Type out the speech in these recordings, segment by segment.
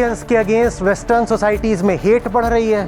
Indians के against western societies में hate बढ़ रही है।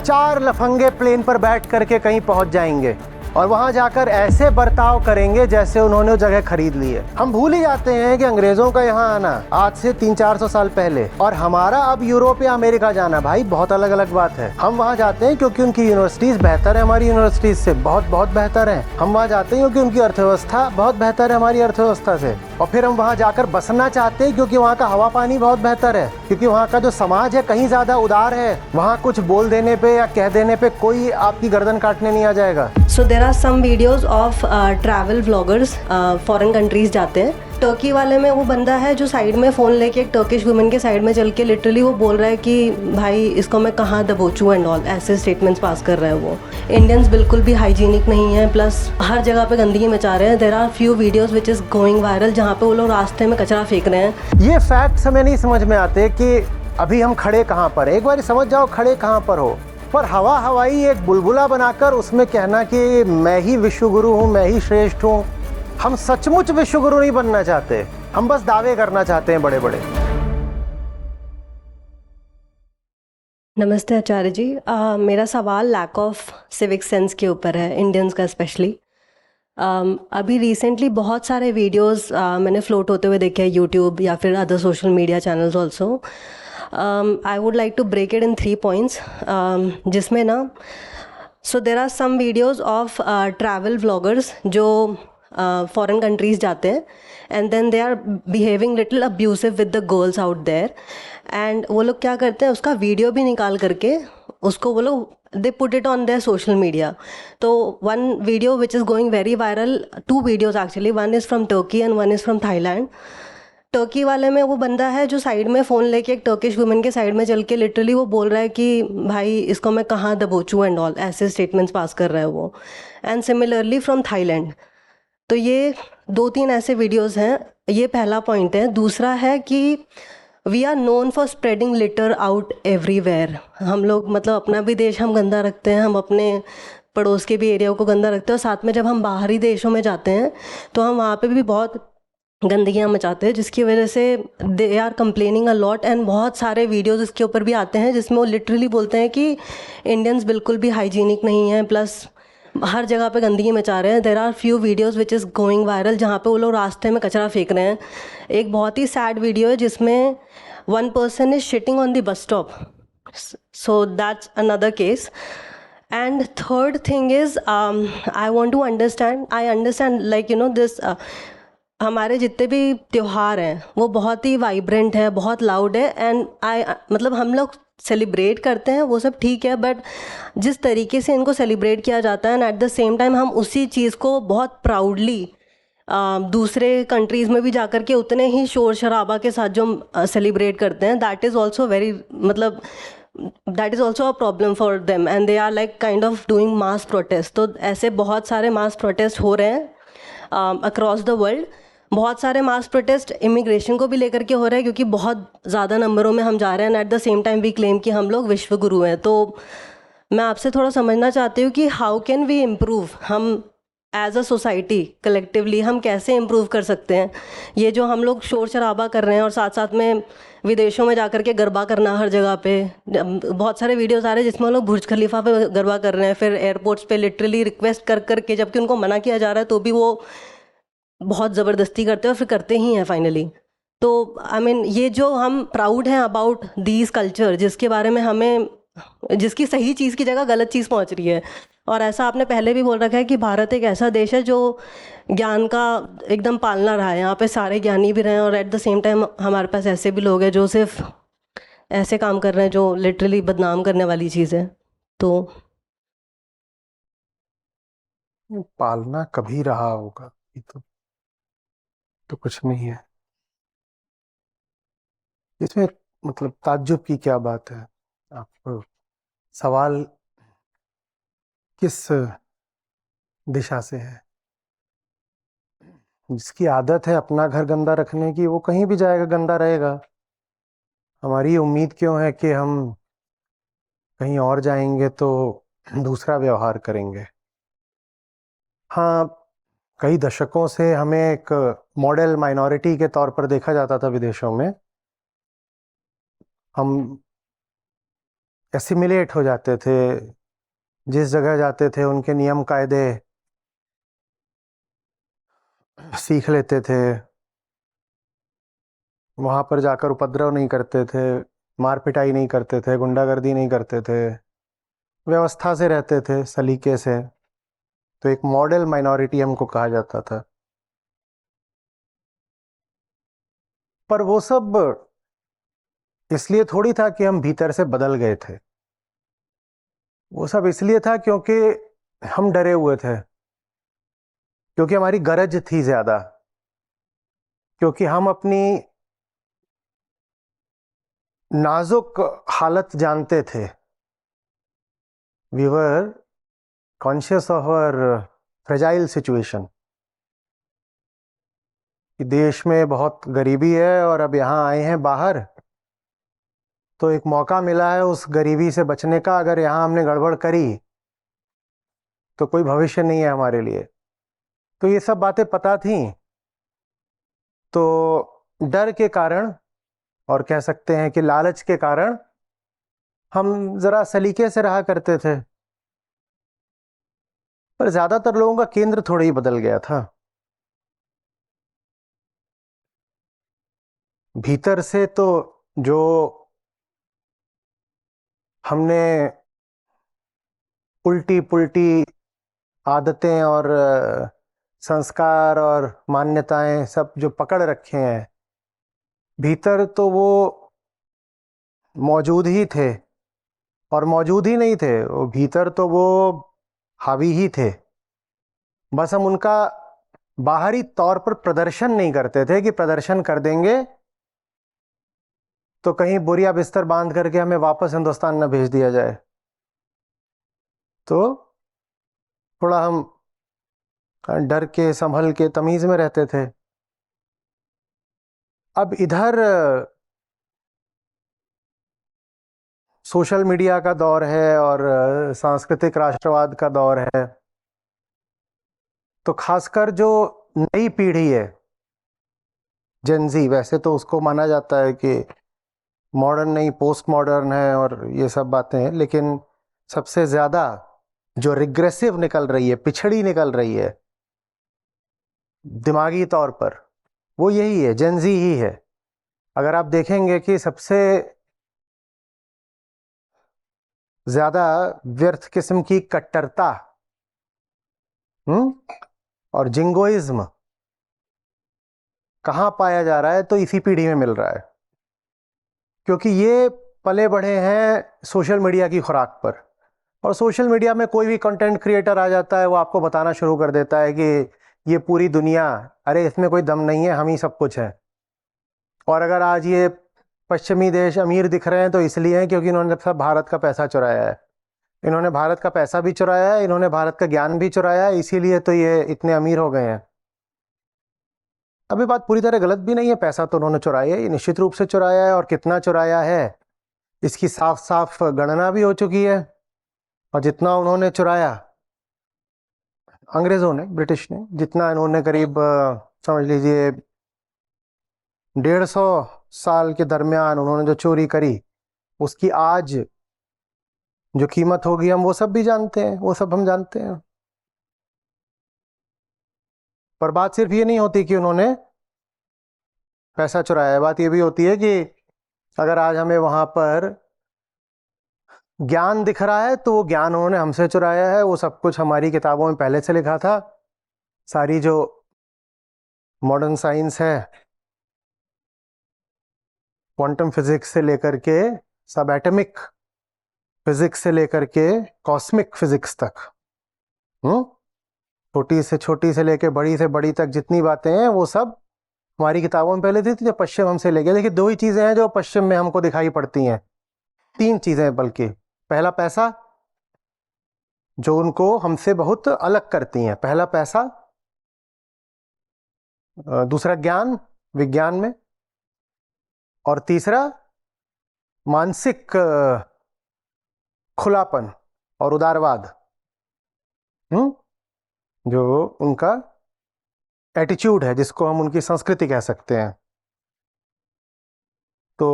4 लफंगे प्लेन पर बैठ करके कहीं पहुंच जाएंगे और वहां जाकर ऐसे बर्ताव करेंगे जैसे उन्होंने वो जगह खरीद ली है। हम भूल ही जाते हैं कि अंग्रेजों का यहाँ आना आज से 300-400 साल पहले और हमारा अब यूरोप या अमेरिका जाना भाई बहुत अलग अलग बात है। हम वहाँ जाते हैं क्योंकि उनकी यूनिवर्सिटीज बेहतर है हमारी यूनिवर्सिटीज से, बहुत बहुत बेहतर है। हम वहाँ जाते हैं क्योंकि उनकी अर्थव्यवस्था बहुत बेहतर है हमारी अर्थव्यवस्था से, और फिर हम वहाँ जाकर बसना चाहते हैं क्योंकि वहाँ का हवा पानी बहुत बेहतर है, क्योंकि वहाँ का जो समाज है कहीं ज्यादा उदार है। वहाँ कुछ बोल देने पे या कह देने पे कोई आपकी गर्दन काटने नहीं आ जाएगा। So there are some videos of travel vloggers foreign countries जाते हैं। टर्की वाले में वो बंदा है जो साइड में फ़ोन लेके एक टर्किश वुमेन के साइड में चल के लिटरली वो बोल रहा है कि भाई इसको मैं कहाँ दबोचूँ एंड ऑल, ऐसे स्टेटमेंट्स पास कर रहा है वो। इंडियंस बिल्कुल भी हाइजीनिक नहीं है, प्लस हर जगह पे गंदगी मचा रहे हैं। There are few videos which is going viral जहाँ पे वो लोग रास्ते में कचरा फेंक रहे हैं। ये फैक्ट्स हमें नहीं समझ में आते कि अभी हम खड़े कहाँ पर, एक बार समझ जाओ खड़े कहाँ पर हो। पर हवाई एक बुलबुला बनाकर उसमें कहना कि मैं ही विश्वगुरु हूँ, मैं ही श्रेष्ठ हूँ। हम सचमुच विश्वगुरु नहीं बनना चाहते, हम बस दावे करना चाहते हैं बड़े बड़े। नमस्ते आचार्य जी। मेरा सवाल लैक ऑफ सिविक सेंस के ऊपर है, इंडियंस का स्पेशली। अभी रिसेंटली बहुत सारे वीडियोस मैंने फ्लोट होते हुए देखे हैं यूट्यूब या फिर other social media channels also. I would like to break it in 3 points, जिसमें ना so there are some videos of travel vloggers जो फॉरेन कंट्रीज़ जाते हैं and then they are behaving little abusive with the girls out there. And वो लोग क्या करते हैं, उसका वीडियो भी निकाल करके उसको वो लोग they put it on their social media. तो one video which is going very viral, 2 videos actually, one is from Turkey and one is from Thailand. Turkey वाले में वो बंदा है जो साइड में फ़ोन लेके एक टर्किश वुमेन के साइड में चल के लिटरली वो बोल रहा है कि भाई इसको मैं कहाँ दबोचूँ एंड ऑल, ऐसे स्टेटमेंट्स पास कर रहा है वो। And similarly from Thailand. तो ये 2-3 ऐसे वीडियोज़ हैं, ये पहला पॉइंट है। दूसरा है कि we are known for spreading litter out everywhere. हम लोग मतलब अपना भी देश हम गंदा रखते हैं, हम अपने पड़ोस के भी एरिया को गंदा रखते हैं, और साथ में जब हम बाहरी देशों में जाते हैं तो हम वहाँ पे भी बहुत गंदगियाँ मचाते हैं, जिसकी वजह से they are complaining a lot. And बहुत सारे वीडियोज़ इसके ऊपर भी आते हैं जिसमें वो लिटरली बोलते हैं कि इंडियंस बिल्कुल भी हाइजीनिक नहीं है, प्लस हर जगह पे गंदगी मचा रहे हैं। There are few videos which is going viral जहाँ पे वो लोग रास्ते में कचरा फेंक रहे हैं। एक बहुत ही सैड वीडियो है जिसमें one person is shitting on the bus stop, so that's another case. And third thing is I want to understand like you know this हमारे जितने भी त्योहार हैं वो बहुत ही वाइब्रेंट है, बहुत लाउड है, एंड मतलब हम लोग सेलिब्रेट करते हैं, वो सब ठीक है, बट जिस तरीके से इनको सेलिब्रेट किया जाता है and at the same time हम उसी चीज़ को बहुत प्राउडली दूसरे कंट्रीज़ में भी जाकर के उतने ही शोर शराबा के साथ जो सेलिब्रेट करते हैं, दैट इज़ ऑल्सो वेरी मतलब that is also a problem for them and they are like kind of doing mass protest. तो ऐसे बहुत सारे मास प्रोटेस्ट हो रहे हैं अक्रॉस द वर्ल्ड। बहुत सारे मास प्रोटेस्ट इमिग्रेशन को भी लेकर के हो रहे हैं क्योंकि बहुत ज़्यादा नंबरों में हम जा रहे हैं and at the same time we claim कि हम लोग विश्व गुरु हैं। तो मैं आपसे थोड़ा समझना चाहती हूँ कि हाउ कैन वी इम्प्रूव, हम एज अ सोसाइटी कलेक्टिवली हम कैसे इम्प्रूव कर सकते हैं। ये जो हम लोग शोर शराबा कर रहे हैं और साथ साथ में विदेशों में जाकर के गरबा करना हर जगह पे, बहुत सारे वीडियोस आ रहे हैं जिसमें लोग बुर्ज खलीफा पे गरबा कर रहे हैं, फिर एयरपोर्ट्स पे लिटरली रिक्वेस्ट कर करके, जबकि उनको मना किया जा रहा है तो भी वो बहुत ज़बरदस्ती करते हैं और फिर करते ही हैं फाइनली। तो आई मीन ये जो हम प्राउड हैं अबाउट दीज कल्चर, जिसके बारे में हमें, जिसकी सही चीज़ की जगह गलत चीज़ पहुंच रही है। और ऐसा आपने पहले भी बोल रखा है कि भारत एक ऐसा देश है जो ज्ञान का एकदम पालना रहा है, यहाँ पे सारे ज्ञानी भी रहे हैं, और एट द सेम टाइम हमारे पास ऐसे भी लोग हैं जो सिर्फ ऐसे काम कर रहे हैं जो लिटरली बदनाम करने वाली चीज़ है। तो पालना कभी रहा होगा, ये तो कुछ नहीं है इसमें, मतलब ताज्जुब की क्या बात है। आप सवाल किस दिशा से है? जिसकी आदत है अपना घर गंदा रखने की वो कहीं भी जाएगा गंदा रहेगा। हमारी उम्मीद क्यों है कि हम कहीं और जाएंगे तो दूसरा व्यवहार करेंगे। हाँ, कई दशकों से हमें एक मॉडल माइनॉरिटी के तौर पर देखा जाता था विदेशों में, हम एसिमिलेट हो जाते थे, जिस जगह जाते थे उनके नियम कायदे सीख लेते थे, वहाँ पर जाकर उपद्रव नहीं करते थे, मार पिटाई नहीं करते थे, गुंडागर्दी नहीं करते थे, व्यवस्था से रहते थे, सलीके से। तो एक मॉडल माइनॉरिटी हमको कहा जाता था। पर वो सब इसलिए थोड़ी था कि हम भीतर से बदल गए थे। वो सब इसलिए था क्योंकि हम डरे हुए थे, क्योंकि हमारी गरज थी ज्यादा, क्योंकि हम अपनी नाजुक हालत जानते थे। We were conscious of our fragile situation, कि देश में बहुत गरीबी है और अब यहाँ आए हैं बाहर, तो एक मौका मिला है उस गरीबी से बचने का। अगर यहाँ हमने गड़बड़ करी तो कोई भविष्य नहीं है हमारे लिए। तो ये सब बातें पता थी। तो डर के कारण, और कह सकते हैं कि लालच के कारण, हम जरा सलीके से रहा करते थे। पर ज्यादातर लोगों का केंद्र थोड़ा ही बदल गया था। भीतर से तो जो हमने उल्टी पुल्टी आदतें और संस्कार और मान्यताएं सब जो पकड़ रखे हैं, भीतर तो वो मौजूद ही थे। और मौजूद ही नहीं थे वो, भीतर तो वो हावी ही थे। बस हम उनका बाहरी तौर पर प्रदर्शन नहीं करते थे कि प्रदर्शन कर देंगे तो कहीं बोरिया बिस्तर बांध करके हमें वापस हिंदुस्तान न भेज दिया जाए। तो थोड़ा हम डर के, संभल के, तमीज में रहते थे। अब इधर सोशल मीडिया का दौर है और सांस्कृतिक राष्ट्रवाद का दौर है। तो खासकर जो नई पीढ़ी है, जेनजी, वैसे तो उसको माना जाता है कि मॉडर्न नहीं, पोस्ट मॉडर्न है और ये सब बातें हैं, लेकिन सबसे ज़्यादा जो रिग्रेसिव निकल रही है, पिछड़ी निकल रही है दिमागी तौर पर, वो यही है, जेनजी ही है। अगर आप देखेंगे कि सबसे ज़्यादा व्यर्थ किस्म की कट्टरता और जिंगोइज्म कहाँ पाया जा रहा है, तो इसी पीढ़ी में मिल रहा है। क्योंकि ये पले बढ़े हैं सोशल मीडिया की खुराक पर। और सोशल मीडिया में कोई भी कंटेंट क्रिएटर आ जाता है, वो आपको बताना शुरू कर देता है कि ये पूरी दुनिया, अरे इसमें कोई दम नहीं है, हम ही सब कुछ है। और अगर आज ये पश्चिमी देश अमीर दिख रहे हैं तो इसलिए हैं क्योंकि इन्होंने सब भारत का पैसा चुराया है। इन्होंने भारत का पैसा भी चुराया है, इन्होंने भारत का ज्ञान भी चुराया है, इसीलिए तो ये इतने अमीर हो गए हैं। अभी बात पूरी तरह गलत भी नहीं है, पैसा तो उन्होंने चुराया है, ये निश्चित रूप से चुराया है। और कितना चुराया है इसकी साफ साफ गणना भी हो चुकी है। और जितना उन्होंने चुराया, अंग्रेजों ने, ब्रिटिश ने, जितना इन्होंने करीब समझ लीजिए 150 साल के दरमियान उन्होंने जो चोरी करी, उसकी आज जो कीमत होगी हम वो सब भी जानते हैं, वो सब हम जानते हैं। पर बात सिर्फ ये नहीं होती कि उन्होंने पैसा चुराया है, बात ये भी होती है कि अगर आज हमें वहां पर ज्ञान दिख रहा है तो वो ज्ञान उन्होंने हमसे चुराया है। वो सब कुछ हमारी किताबों में पहले से लिखा था। सारी जो मॉडर्न साइंस है, क्वांटम फिजिक्स से लेकर के सब एटॉमिक फिजिक्स से लेकर के कॉस्मिक फिजिक्स तक, छोटी से लेकर बड़ी से बड़ी तक जितनी बातें हैं वो सब हमारी किताबों में पहले थी, जो पश्चिम हमसे ले गया। देखिए, दो ही चीजें हैं जो पश्चिम में हमको दिखाई पड़ती हैं, तीन चीजें बल्कि। पहला पैसा, जो उनको हमसे बहुत अलग करती हैं, पहला पैसा। दूसरा ज्ञान, विज्ञान में। और तीसरा मानसिक खुलापन और उदारवाद, जो उनका एटीट्यूड है, जिसको हम उनकी संस्कृति कह सकते हैं। तो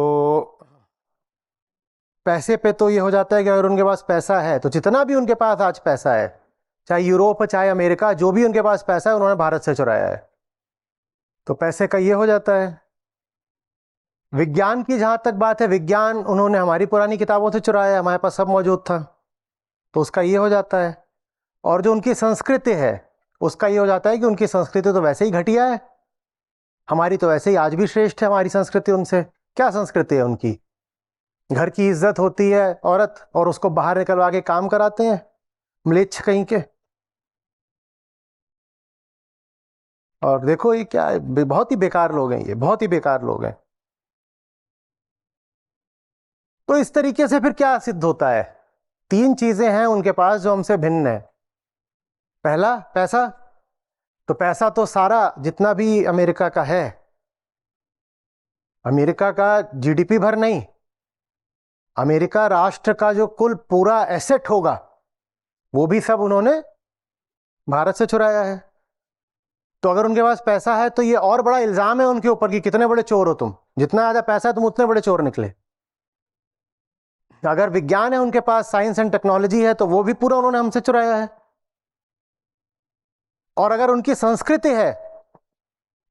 पैसे पे तो ये हो जाता है कि अगर उनके पास पैसा है तो जितना भी उनके पास आज पैसा है, चाहे यूरोप चाहे अमेरिका, जो भी उनके पास पैसा है उन्होंने भारत से चुराया है। तो पैसे का ये हो जाता है। विज्ञान की जहां तक बात है, विज्ञान उन्होंने हमारी पुरानी किताबों से चुराया, हमारे पास सब मौजूद था, तो उसका ये हो जाता है। और जो उनकी संस्कृति है उसका ये हो जाता है कि उनकी संस्कृति तो वैसे ही घटिया है, हमारी तो वैसे ही आज भी श्रेष्ठ है हमारी संस्कृति उनसे। क्या संस्कृति है उनकी? घर की इज्जत होती है औरत और उसको बाहर निकलवा के काम कराते हैं, म्लेच्छ कहीं के। और देखो ये क्या है, बहुत ही बेकार लोग हैं, ये बहुत ही बेकार लोग हैं। तो इस तरीके से फिर क्या सिद्ध होता है? तीन चीजें हैं उनके पास जो हमसे भिन्न है। पहला, पैसा। तो पैसा तो सारा जितना भी अमेरिका का है, अमेरिका का जीडीपी भर नहीं, अमेरिका राष्ट्र का जो कुल पूरा एसेट होगा वो भी सब उन्होंने भारत से चुराया है। तो अगर उनके पास पैसा है तो ये और बड़ा इल्जाम है उनके ऊपर कि कितने बड़े चोर हो तुम, जितना ज्यादा पैसा है तुम उतने बड़े चोर निकले। अगर विज्ञान है उनके पास, साइंस एंड टेक्नोलॉजी है, तो वो भी पूरा उन्होंने हमसे चुराया है। और अगर उनकी संस्कृति है,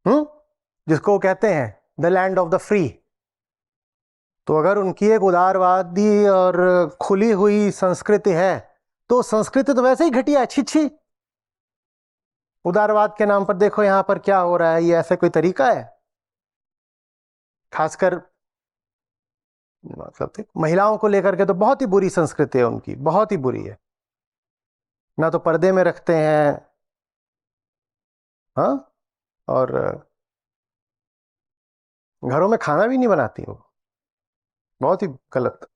जिसको कहते हैं the land of the free, तो अगर उनकी एक उदारवादी और खुली हुई संस्कृति है, तो संस्कृति तो वैसे ही घटिया है, छी। उदारवाद के नाम पर देखो यहां पर क्या हो रहा है, ये ऐसा कोई तरीका है? खासकर मतलब महिलाओं को लेकर के तो बहुत ही बुरी संस्कृति है उनकी, बहुत ही बुरी है। ना तो पर्दे में रखते हैं, हाँ, और घरों में खाना भी नहीं बनाती वो, बहुत ही गलत।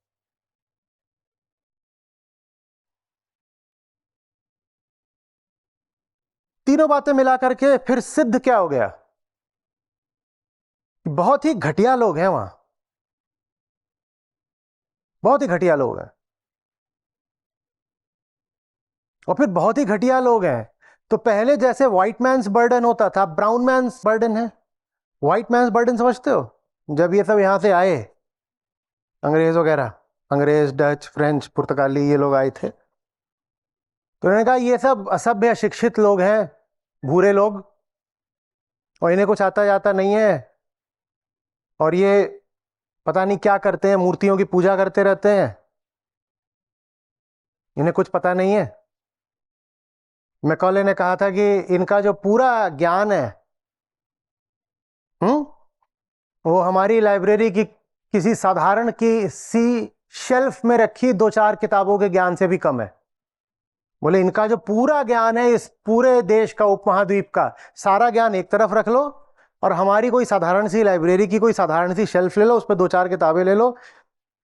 तीनों बातें मिला करके फिर सिद्ध क्या हो गया? बहुत ही घटिया लोग हैं वहां, बहुत ही घटिया लोग हैं। और फिर बहुत ही घटिया लोग हैं तो पहले जैसे व्हाइट मैन्स बर्डन होता था, ब्राउन मैन्स बर्डन है। व्हाइट मैन्स बर्डन समझते हो? जब ये सब यहां से आए, अंग्रेज वगैरह, अंग्रेज, डच, फ्रेंच, पुर्तगाली, ये लोग आए थे, तो उन्होंने कहा ये सब असभ्य अशिक्षित लोग हैं, भूरे लोग, और इन्हें कुछ आता जाता नहीं है, और ये पता नहीं क्या करते हैं, मूर्तियों की पूजा करते रहते हैं, इन्हें कुछ पता नहीं है। मैकॉले ने कहा था कि इनका जो पूरा ज्ञान है, वो हमारी लाइब्रेरी की किसी साधारण की सी शेल्फ में रखी दो चार किताबों के ज्ञान से भी कम है। बोले इनका जो पूरा ज्ञान है इस पूरे देश का, उपमहाद्वीप का सारा ज्ञान एक तरफ रख लो, और हमारी कोई साधारण सी लाइब्रेरी की कोई साधारण सी शेल्फ ले लो, उस पर दो चार किताबें ले लो,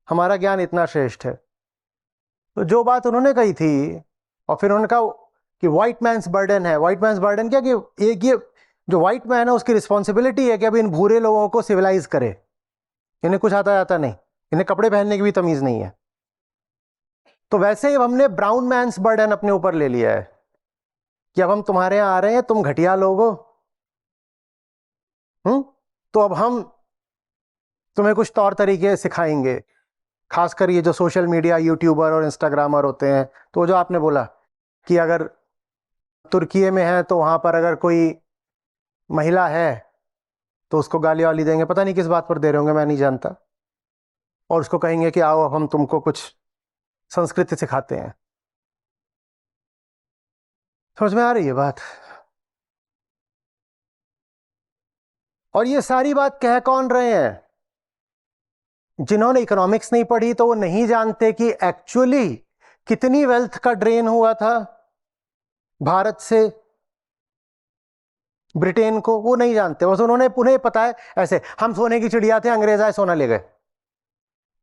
हमारा ज्ञान इतना श्रेष्ठ है। तो जो बात उन्होंने कही थी, और फिर उन्होंने कहा कि व्हाइट मैन्स बर्डन है। व्हाइट मैन्स बर्डन क्या कि एक ये जो व्हाइट मैन है उसकी रिस्पॉन्सिबिलिटी है कि अब इन भूरे लोगों को सिविलाइज करे, इन्हें कुछ आता जाता नहीं, इन्हें कपड़े पहनने की भी तमीज नहीं है। तो वैसे ही हमने ब्राउन मैन्स बर्डन अपने ऊपर ले लिया है कि अब हम तुम्हारे यहां आ रहे हैं, तुम घटिया लोग हो, तो अब हम तुम्हें कुछ तौर तरीके सिखाएंगे। खासकर ये जो सोशल मीडिया यूट्यूबर और इंस्टाग्रामर होते हैं, तो जो आपने बोला कि अगर तुर्की में है तो वहां पर अगर कोई महिला है तो उसको गाली वाली देंगे, पता नहीं किस बात पर दे रहे होंगे, मैं नहीं जानता, और उसको कहेंगे कि आओ अब हम तुमको कुछ संस्कृति सिखाते हैं। समझ में आ रही है बात? और ये सारी बात कह कौन रहे हैं? जिन्होंने इकोनॉमिक्स नहीं पढ़ी, तो वो नहीं जानते कि एक्चुअली कितनी वेल्थ का ड्रेन हुआ था भारत से ब्रिटेन को, वो नहीं जानते। बस उन्होंने उन्हें पता है ऐसे, हम सोने की चिड़िया थे, अंग्रेज आए सोना ले गए।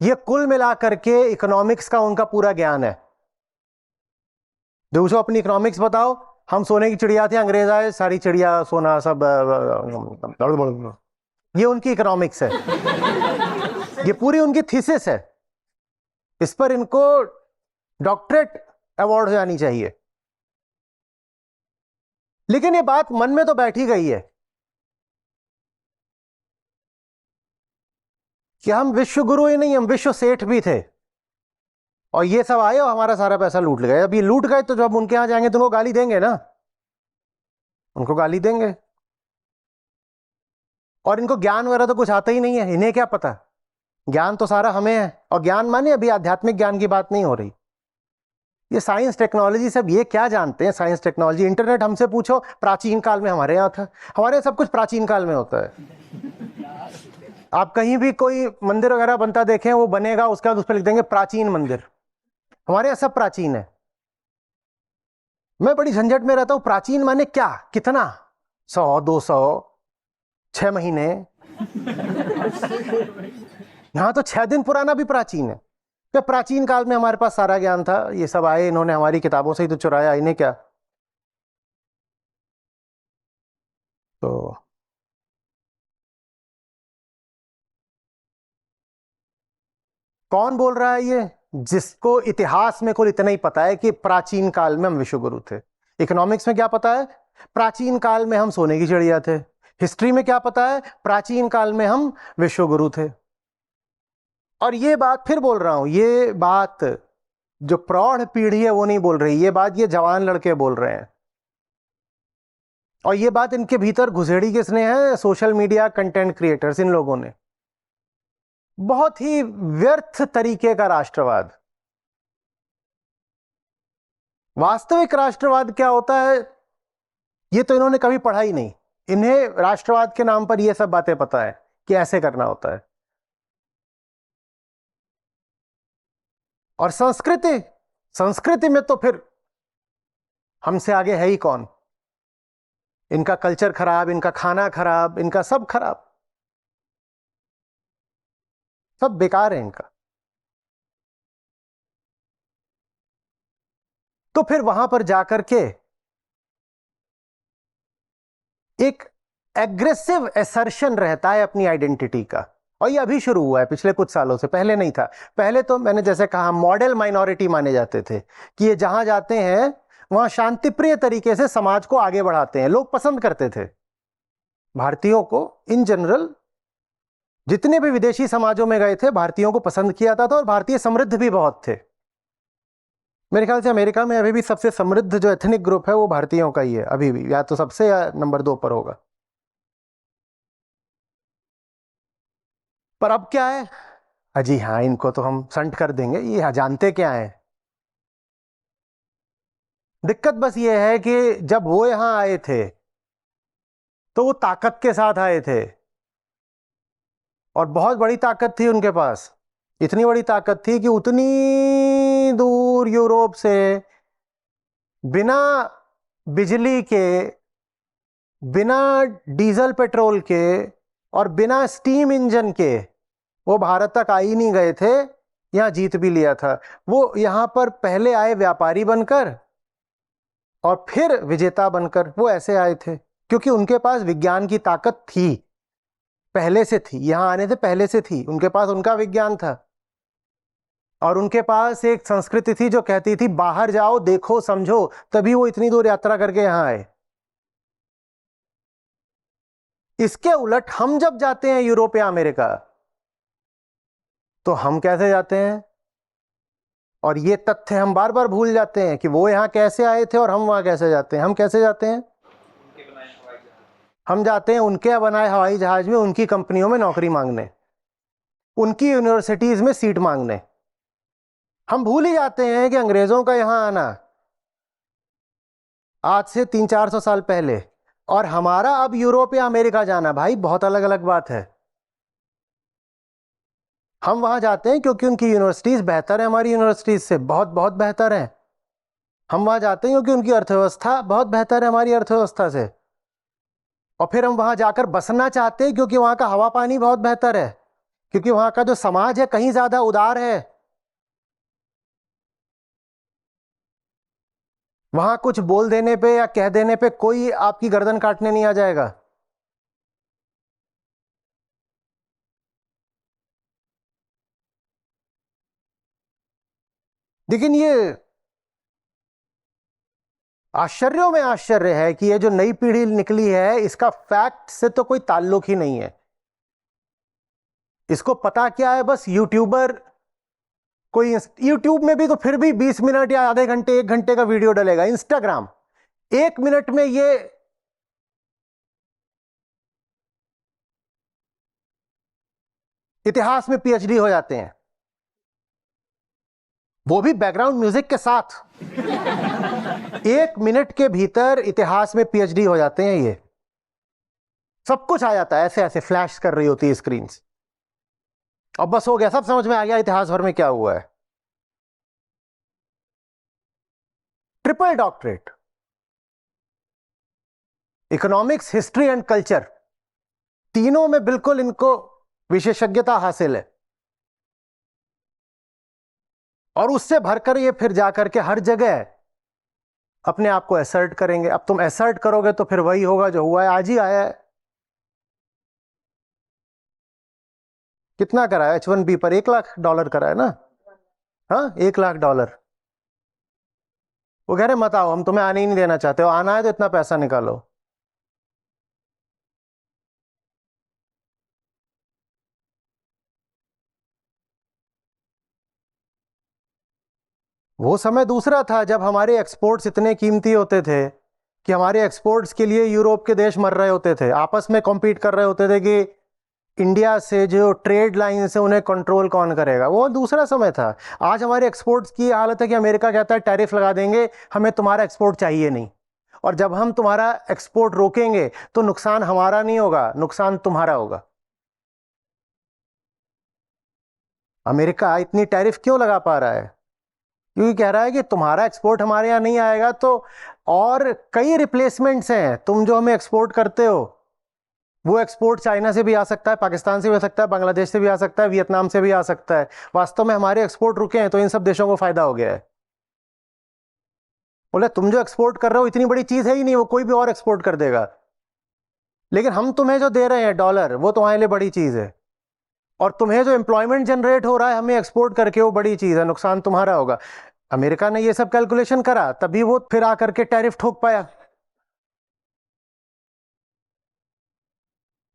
ये कुल मिला करके इकोनॉमिक्स का उनका पूरा ज्ञान है। दूसरों अपनी इकोनॉमिक्स बताओ, हम सोने की चिड़िया थे, अंग्रेज आए, सारी चिड़िया सोना सब, ये उनकी इकोनॉमिक्स है, ये पूरी उनकी थीसिस है। इस पर इनको डॉक्टरेट अवार्ड हो जानी चाहिए। लेकिन ये बात मन में तो बैठ ही गई है कि हम विश्व गुरु ही नहीं, हम विश्व सेठ भी थे। और ये सब आए और हमारा सारा पैसा लूट गए। अब ये लूट गए तो जब उनके यहाँ जाएंगे तो उनको गाली देंगे ना, उनको गाली देंगे। और इनको ज्ञान वगैरह तो कुछ आता ही नहीं है, इन्हें क्या पता, ज्ञान तो सारा हमें है। और ज्ञान माने अभी आध्यात्मिक ज्ञान की बात नहीं हो रही, ये साइंस टेक्नोलॉजी सब ये क्या जानते हैं। साइंस टेक्नोलॉजी, इंटरनेट हमसे पूछो, प्राचीन काल में हमारे यहाँ था। हमारे यहाँ सब कुछ प्राचीन काल में होता है। आप कहीं भी कोई मंदिर वगैरह बनता देखें, वो बनेगा उसके बाद उस पर लिख देंगे प्राचीन मंदिर। हमारे यहाँ सब प्राचीन है। मैं बड़ी झंझट में रहता हूं, प्राचीन माने क्या, कितना, 100, 200, 6 महीने। यहां तो 6 दिन पुराना भी प्राचीन है। क्या प्राचीन काल में हमारे पास सारा ज्ञान था, ये सब आए इन्होंने हमारी किताबों से ही तो चुराया, इन्हें क्या। तो कौन बोल रहा है ये, जिसको इतिहास में कुल इतना ही पता है कि प्राचीन काल में हम विश्वगुरु थे। इकोनॉमिक्स में क्या पता है, प्राचीन काल में हम सोने की चिड़िया थे। हिस्ट्री में क्या पता है, प्राचीन काल में हम विश्वगुरु थे। और ये बात फिर बोल रहा हूं, ये बात जो प्रौढ़ पीढ़ी है वो नहीं बोल रही, ये बात ये जवान लड़के बोल रहे हैं। और ये बात इनके भीतर घुसेड़ी किसने है, सोशल मीडिया कंटेंट क्रिएटर्स, इन लोगों ने। बहुत ही व्यर्थ तरीके का राष्ट्रवाद। वास्तविक राष्ट्रवाद क्या होता है ये तो इन्होंने कभी पढ़ा ही नहीं। इन्हें राष्ट्रवाद के नाम पर ये सब बातें पता है कि ऐसे करना होता है। और संस्कृति, संस्कृति में तो फिर हमसे आगे है ही कौन। इनका कल्चर खराब, इनका खाना खराब, इनका सब खराब, सब बेकार है इनका। तो फिर वहां पर जाकर के एक एग्रेसिव एसर्शन रहता है अपनी आइडेंटिटी का। और ये अभी शुरू हुआ है, पिछले कुछ सालों से, पहले नहीं था। पहले तो मैंने जैसे कहा मॉडल माइनॉरिटी माने जाते थे कि ये जहां जाते हैं वहां शांतिप्रिय तरीके से समाज को आगे बढ़ाते हैं, लोग पसंद करते थे भारतीयों को। इन जनरल जितने भी विदेशी समाजों में गए थे भारतीयों को पसंद किया जाता था, और भारतीय समृद्ध भी बहुत थे। मेरे ख्याल से अमेरिका में अभी भी सबसे समृद्ध जो एथनिक ग्रुप है वो भारतीयों का ही है अभी भी, या तो सबसे या नंबर 2 पर होगा। पर अब क्या है, अजी हाँ इनको तो हम संट कर देंगे, ये जानते क्या है। दिक्कत बस ये है कि जब वो यहां आए थे तो वो ताकत के साथ आए थे, और बहुत बड़ी ताकत थी उनके पास। इतनी बड़ी ताकत थी कि उतनी दूर यूरोप से बिना बिजली के, बिना डीजल पेट्रोल के और बिना स्टीम इंजन के वो भारत तक आ ही नहीं गए थे, यहां जीत भी लिया था। वो यहां पर पहले आए व्यापारी बनकर और फिर विजेता बनकर, वो ऐसे आए थे क्योंकि उनके पास विज्ञान की ताकत थी, पहले से थी, यहां आने से पहले से थी उनके पास, उनका विज्ञान था। और उनके पास एक संस्कृति थी जो कहती थी बाहर जाओ, देखो, समझो, तभी वो इतनी दूर यात्रा करके यहां आए। इसके उलट हम जब जाते हैं यूरोप या अमेरिका तो हम कैसे जाते हैं, और ये तथ्य हम बार बार भूल जाते हैं कि वो यहां कैसे आए थे और हम वहां कैसे जाते हैं। हम कैसे जाते हैं, हम जाते हैं उनके बनाए हवाई जहाज में, उनकी कंपनियों में नौकरी मांगने, उनकी यूनिवर्सिटीज में सीट मांगने। हम भूल ही जाते हैं कि अंग्रेजों का यहां आना आज से 300-400 साल पहले, और हमारा अब यूरोप या अमेरिका जाना, भाई बहुत अलग अलग बात है। हम वहां जाते हैं क्योंकि उनकी यूनिवर्सिटीज बेहतर है हमारी यूनिवर्सिटीज से, बहुत बहुत बेहतर है। हम वहां जाते हैं क्योंकि उनकी अर्थव्यवस्था बहुत बेहतर है हमारी अर्थव्यवस्था से। और फिर हम वहां जाकर बसना चाहते हैं क्योंकि वहां का हवा पानी बहुत बेहतर है, क्योंकि वहां का जो समाज है कहीं ज्यादा उदार है। वहां कुछ बोल देने पे या कह देने पे कोई आपकी गर्दन काटने नहीं आ जाएगा। लेकिन ये आश्चर्यों में आश्चर्य है कि ये जो नई पीढ़ी निकली है इसका फैक्ट से तो कोई ताल्लुक ही नहीं है। इसको पता क्या है, बस यूट्यूबर कोई यूट्यूब में भी तो फिर भी 20 मिनट या आधे घंटे 1 घंटे का वीडियो डलेगा। इंस्टाग्राम 1 मिनट में ये इतिहास में पीएचडी हो जाते हैं, वो भी बैकग्राउंड म्यूजिक के साथ। 1 मिनट के भीतर इतिहास में पीएचडी हो जाते हैं। ये सब कुछ आ जाता है, ऐसे ऐसे फ्लैश कर रही होती है स्क्रीन। अब बस हो गया, सब समझ में आ गया इतिहास भर में क्या हुआ है। Triple doctorate, economics, history and culture, तीनों में बिल्कुल इनको विशेषज्ञता हासिल है। और उससे भरकर ये फिर जाकर के हर जगह अपने आप को एसर्ट करेंगे। अब तुम एसर्ट करोगे तो फिर वही होगा जो हुआ है, आज ही आया है। कितना करा है H1B पर? $1 लाख करा है ना? हाँ, $1 लाख। वो कह रहे मत आओ, हम तुम्हें आने ही नहीं देना चाहते हो, आना है तो इतना पैसा निकालो। वो समय दूसरा था जब हमारे एक्सपोर्ट्स इतने कीमती होते थे कि हमारे एक्सपोर्ट्स के लिए यूरोप के देश मर रहे होते थे, आपस में कॉम्पीट कर रहे होते थे कि इंडिया से जो ट्रेड लाइन से उन्हें कंट्रोल कौन करेगा। वो दूसरा समय था। आज हमारे एक्सपोर्ट्स की हालत है कि अमेरिका कहता है टैरिफ लगा देंगे, हमें तुम्हारा एक्सपोर्ट चाहिए नहीं। और जब हम तुम्हारा एक्सपोर्ट रोकेंगे तो नुकसान हमारा नहीं होगा, नुकसान तुम्हारा होगा। अमेरिका इतनी टैरिफ क्यों लगा पा रहा है? क्योंकि कह रहा है कि तुम्हारा एक्सपोर्ट हमारे यहाँ नहीं आएगा तो और कई रिप्लेसमेंट्स हैं। तुम जो हमें एक्सपोर्ट करते हो वो एक्सपोर्ट चाइना से भी आ सकता है, पाकिस्तान से भी आ सकता है, बांग्लादेश से भी आ सकता है, वियतनाम से भी आ सकता है। वास्तव में हमारे एक्सपोर्ट रुके हैं तो इन सब देशों को फायदा हो गया है। बोले तुम जो एक्सपोर्ट कर रहे हो इतनी बड़ी चीज है ही नहीं, वो कोई भी और एक्सपोर्ट कर देगा। लेकिन हम तुम्हें जो दे रहे हैं डॉलर, वो तुम्हारे लिए बड़ी चीज है। और तुम्हें जो एम्प्लॉयमेंट जनरेट हो रहा है हमें एक्सपोर्ट करके, वो बड़ी चीज है, नुकसान तुम्हारा होगा। अमेरिका ने ये सब कैलकुलेशन करा, तभी वो फिर आकर के टैरिफ ठोक पाया।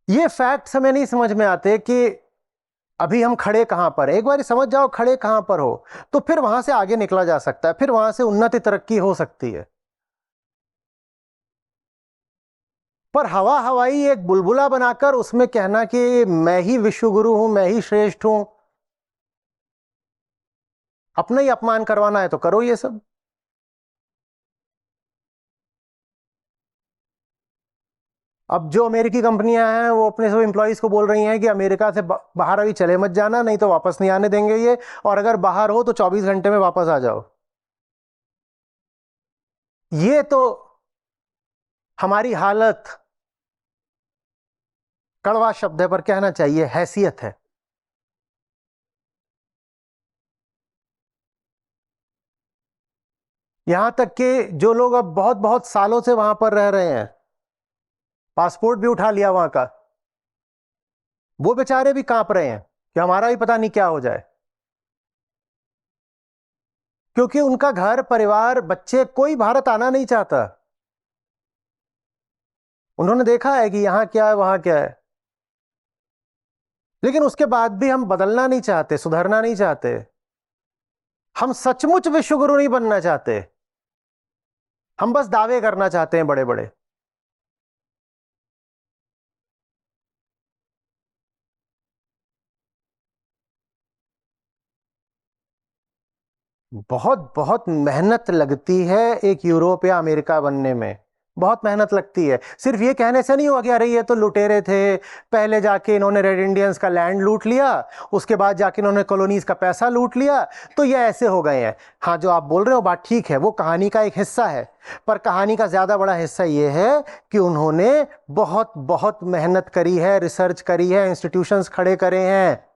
ये फैक्ट्स हमें नहीं समझ में आते कि अभी हम खड़े कहां पर है। एक बार समझ जाओ खड़े कहां पर हो, तो फिर वहां से आगे निकला जा सकता है, फिर वहां से उन्नति तरक्की हो सकती है। पर हवा हवाई एक बुलबुला बनाकर उसमें कहना कि मैं ही विश्व गुरु हूं, मैं ही श्रेष्ठ हूं, अपना ही अपमान करवाना है तो करो ये सब। अब जो अमेरिकी कंपनियां हैं वो अपने सब एम्प्लॉयज को बोल रही हैं कि अमेरिका से बाहर अभी चले मत जाना, नहीं तो वापस नहीं आने देंगे ये, और अगर बाहर हो तो 24 घंटे में वापस आ जाओ। ये तो हमारी हालत, कड़वा शब्द है पर कहना चाहिए, हैसियत है। यहां तक कि जो लोग अब बहुत बहुत सालों से वहां पर रह रहे हैं, पासपोर्ट भी उठा लिया वहां का, वो बेचारे भी कांप रहे हैं कि हमारा भी पता नहीं क्या हो जाए। क्योंकि उनका घर परिवार बच्चे कोई भारत आना नहीं चाहता। उन्होंने देखा है कि यहां क्या है वहां क्या है, लेकिन उसके बाद भी हम बदलना नहीं चाहते, सुधरना नहीं चाहते। हम सचमुच विश्वगुरु नहीं बनना चाहते, हम बस दावे करना चाहते हैं बड़े बड़े। बहुत बहुत मेहनत लगती है एक यूरोप या अमेरिका बनने में, बहुत मेहनत लगती है। सिर्फ ये कहने से नहीं हुआ कि अरे ये तो लुटेरे थे, पहले जाके इन्होंने रेड इंडियंस का लैंड लूट लिया, उसके बाद जाके इन्होंने कॉलोनीज का पैसा लूट लिया, तो ये ऐसे हो गए हैं। हाँ, जो आप बोल रहे हो बात ठीक है, वो कहानी का एक हिस्सा है, पर कहानी का ज्यादा बड़ा हिस्सा ये है कि उन्होंने बहुत बहुत मेहनत करी है, रिसर्च करी है, इंस्टीट्यूशंस खड़े करे हैं।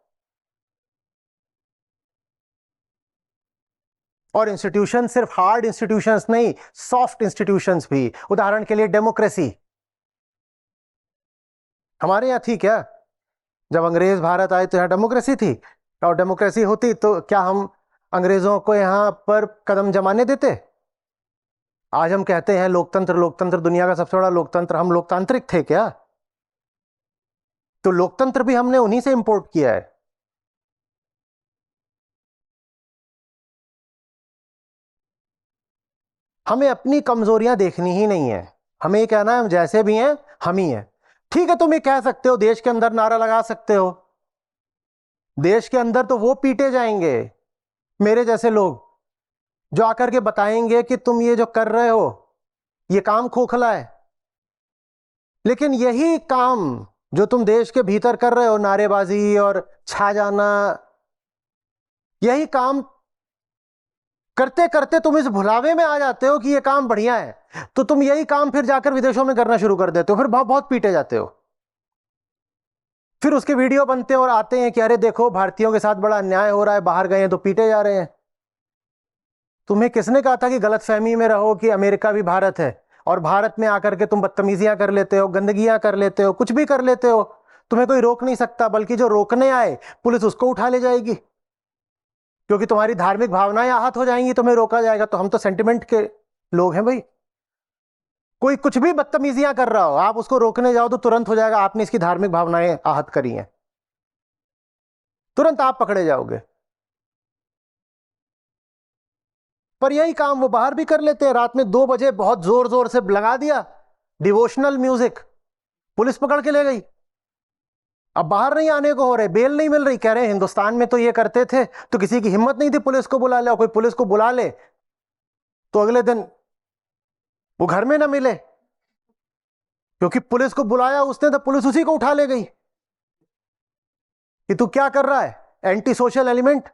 और इंस्टीट्यूशन सिर्फ हार्ड इंस्टीट्यूशंस नहीं, सॉफ्ट इंस्टीट्यूशंस भी। उदाहरण के लिए डेमोक्रेसी हमारे यहाँ थी क्या? जब अंग्रेज भारत आए तो यहाँ डेमोक्रेसी थी, और डेमोक्रेसी होती तो क्या हम अंग्रेजों को यहाँ पर कदम जमाने देते? आज हम कहते हैं लोकतंत्र, लोकतंत्र दुनिया का सबसे बड़ा लोकतंत्र, हम लोकतांत्रिक थे क्या? तो लोकतंत्र भी हमने उन्हीं से इंपोर्ट किया है। हमें अपनी कमजोरियां देखनी ही नहीं है, हमें ये कहना है हम जैसे भी हैं हम ही हैं। ठीक है, तुम ये कह सकते हो, देश के अंदर नारा लगा सकते हो, देश के अंदर तो वो पीटे जाएंगे मेरे जैसे लोग जो आकर के बताएंगे कि तुम ये जो कर रहे हो ये काम खोखला है। लेकिन यही काम जो तुम देश के भीतर कर रहे हो, नारेबाजी और छा जाना, यही काम करते करते तुम इस भुलावे में आ जाते हो कि ये काम बढ़िया है, तो तुम यही काम फिर जाकर विदेशों में करना शुरू कर देते हो, फिर बहुत बहुत पीटे जाते हो। फिर उसके वीडियो बनते हैं और आते हैं कि अरे देखो भारतीयों के साथ बड़ा अन्याय हो रहा है, बाहर गए हैं तो पीटे जा रहे हैं। तुम्हें किसने कहा था कि गलतफहमी में रहो कि अमेरिका भी भारत है, और भारत में आकर के तुम बदतमीजियां कर लेते हो, गंदगियां कर लेते हो, कुछ भी कर लेते हो, तुम्हें कोई रोक नहीं सकता, बल्कि जो रोकने आए पुलिस उसको उठा ले जाएगी, क्योंकि तुम्हारी धार्मिक भावनाएं आहत हो जाएंगी, तुम्हें रोका जाएगा। तो हम तो सेंटिमेंट के लोग हैं भाई। कोई कुछ भी बदतमीजियां कर रहा हो, आप उसको रोकने जाओ तो तुरंत हो जाएगा आपने इसकी धार्मिक भावनाएं आहत करी हैं, तुरंत आप पकड़े जाओगे। पर यही काम वो बाहर भी कर लेते हैं। रात में 2 बजे बहुत जोर जोर से लगा दिया डिवोशनल म्यूजिक, पुलिस पकड़ के ले गई। अब बाहर नहीं आने को हो रहे, बेल नहीं मिल रही, कह रहे हिंदुस्तान में तो ये करते थे तो किसी की हिम्मत नहीं थी पुलिस को बुला ले, और कोई पुलिस को बुला ले तो अगले दिन वो घर में ना मिले, क्योंकि पुलिस को बुलाया उसने तो पुलिस उसी को उठा ले गई कि तू क्या कर रहा है, एंटी सोशल एलिमेंट।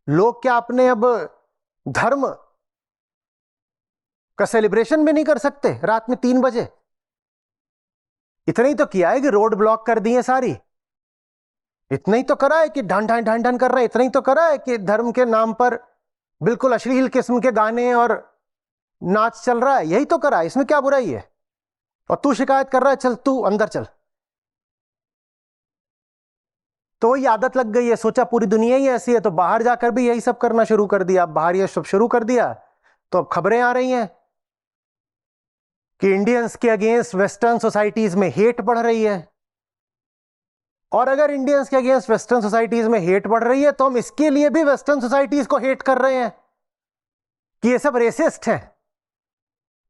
लोग क्या अपने अब धर्म का सेलिब्रेशन भी नहीं कर सकते रात में 3 बजे? इतना ही तो किया है कि रोड ब्लॉक कर दी है सारी, इतना ही तो करा है कि ढन ढन ढन ढन कर रहा है, इतना ही तो करा है कि धर्म के नाम पर बिल्कुल अश्लील किस्म के गाने और नाच चल रहा है, यही तो करा है, इसमें क्या बुराई है? और तू शिकायत कर रहा है, चल तू अंदर चल। तो वही आदत लग गई है, सोचा पूरी दुनिया ही ऐसी है तो बाहर जाकर भी यही सब करना शुरू कर दिया। अब बाहर ये सब शुरू कर दिया तो अब खबरें आ रही हैं कि इंडियंस के अगेंस्ट वेस्टर्न सोसाइटीज में हेट बढ़ रही है। और अगर इंडियंस के अगेंस्ट वेस्टर्न सोसाइटीज में हेट बढ़ रही है तो हम इसके लिए भी वेस्टर्न सोसाइटीज को हेट कर रहे हैं कि ये सब रेसिस्ट हैं,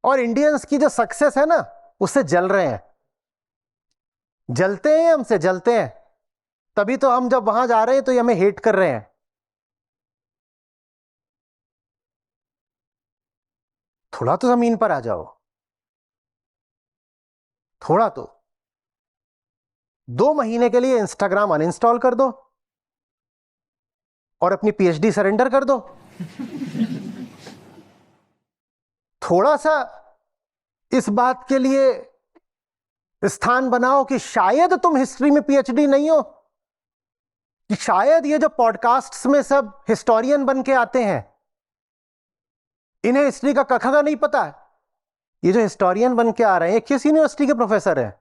और इंडियंस की जो सक्सेस है ना उससे जल रहे हैं, जलते हैं, हमसे जलते हैं। तभी तो हम जब वहां जा रहे हैं तो ये हमें हेट कर रहे हैं। थोड़ा तो जमीन पर आ जाओ, थोड़ा तो। 2 महीने के लिए इंस्टाग्राम अनइंस्टॉल कर दो और अपनी पीएचडी सरेंडर कर दो। थोड़ा सा इस बात के लिए स्थान बनाओ कि शायद तुम हिस्ट्री में पीएचडी नहीं हो, कि शायद ये जो पॉडकास्ट्स में सब हिस्टोरियन बन के आते हैं इन्हें हिस्ट्री का कखगा नहीं पता है। ये जो हिस्टोरियन बन के आ रहे हैं किस यूनिवर्सिटी के प्रोफेसर हैं?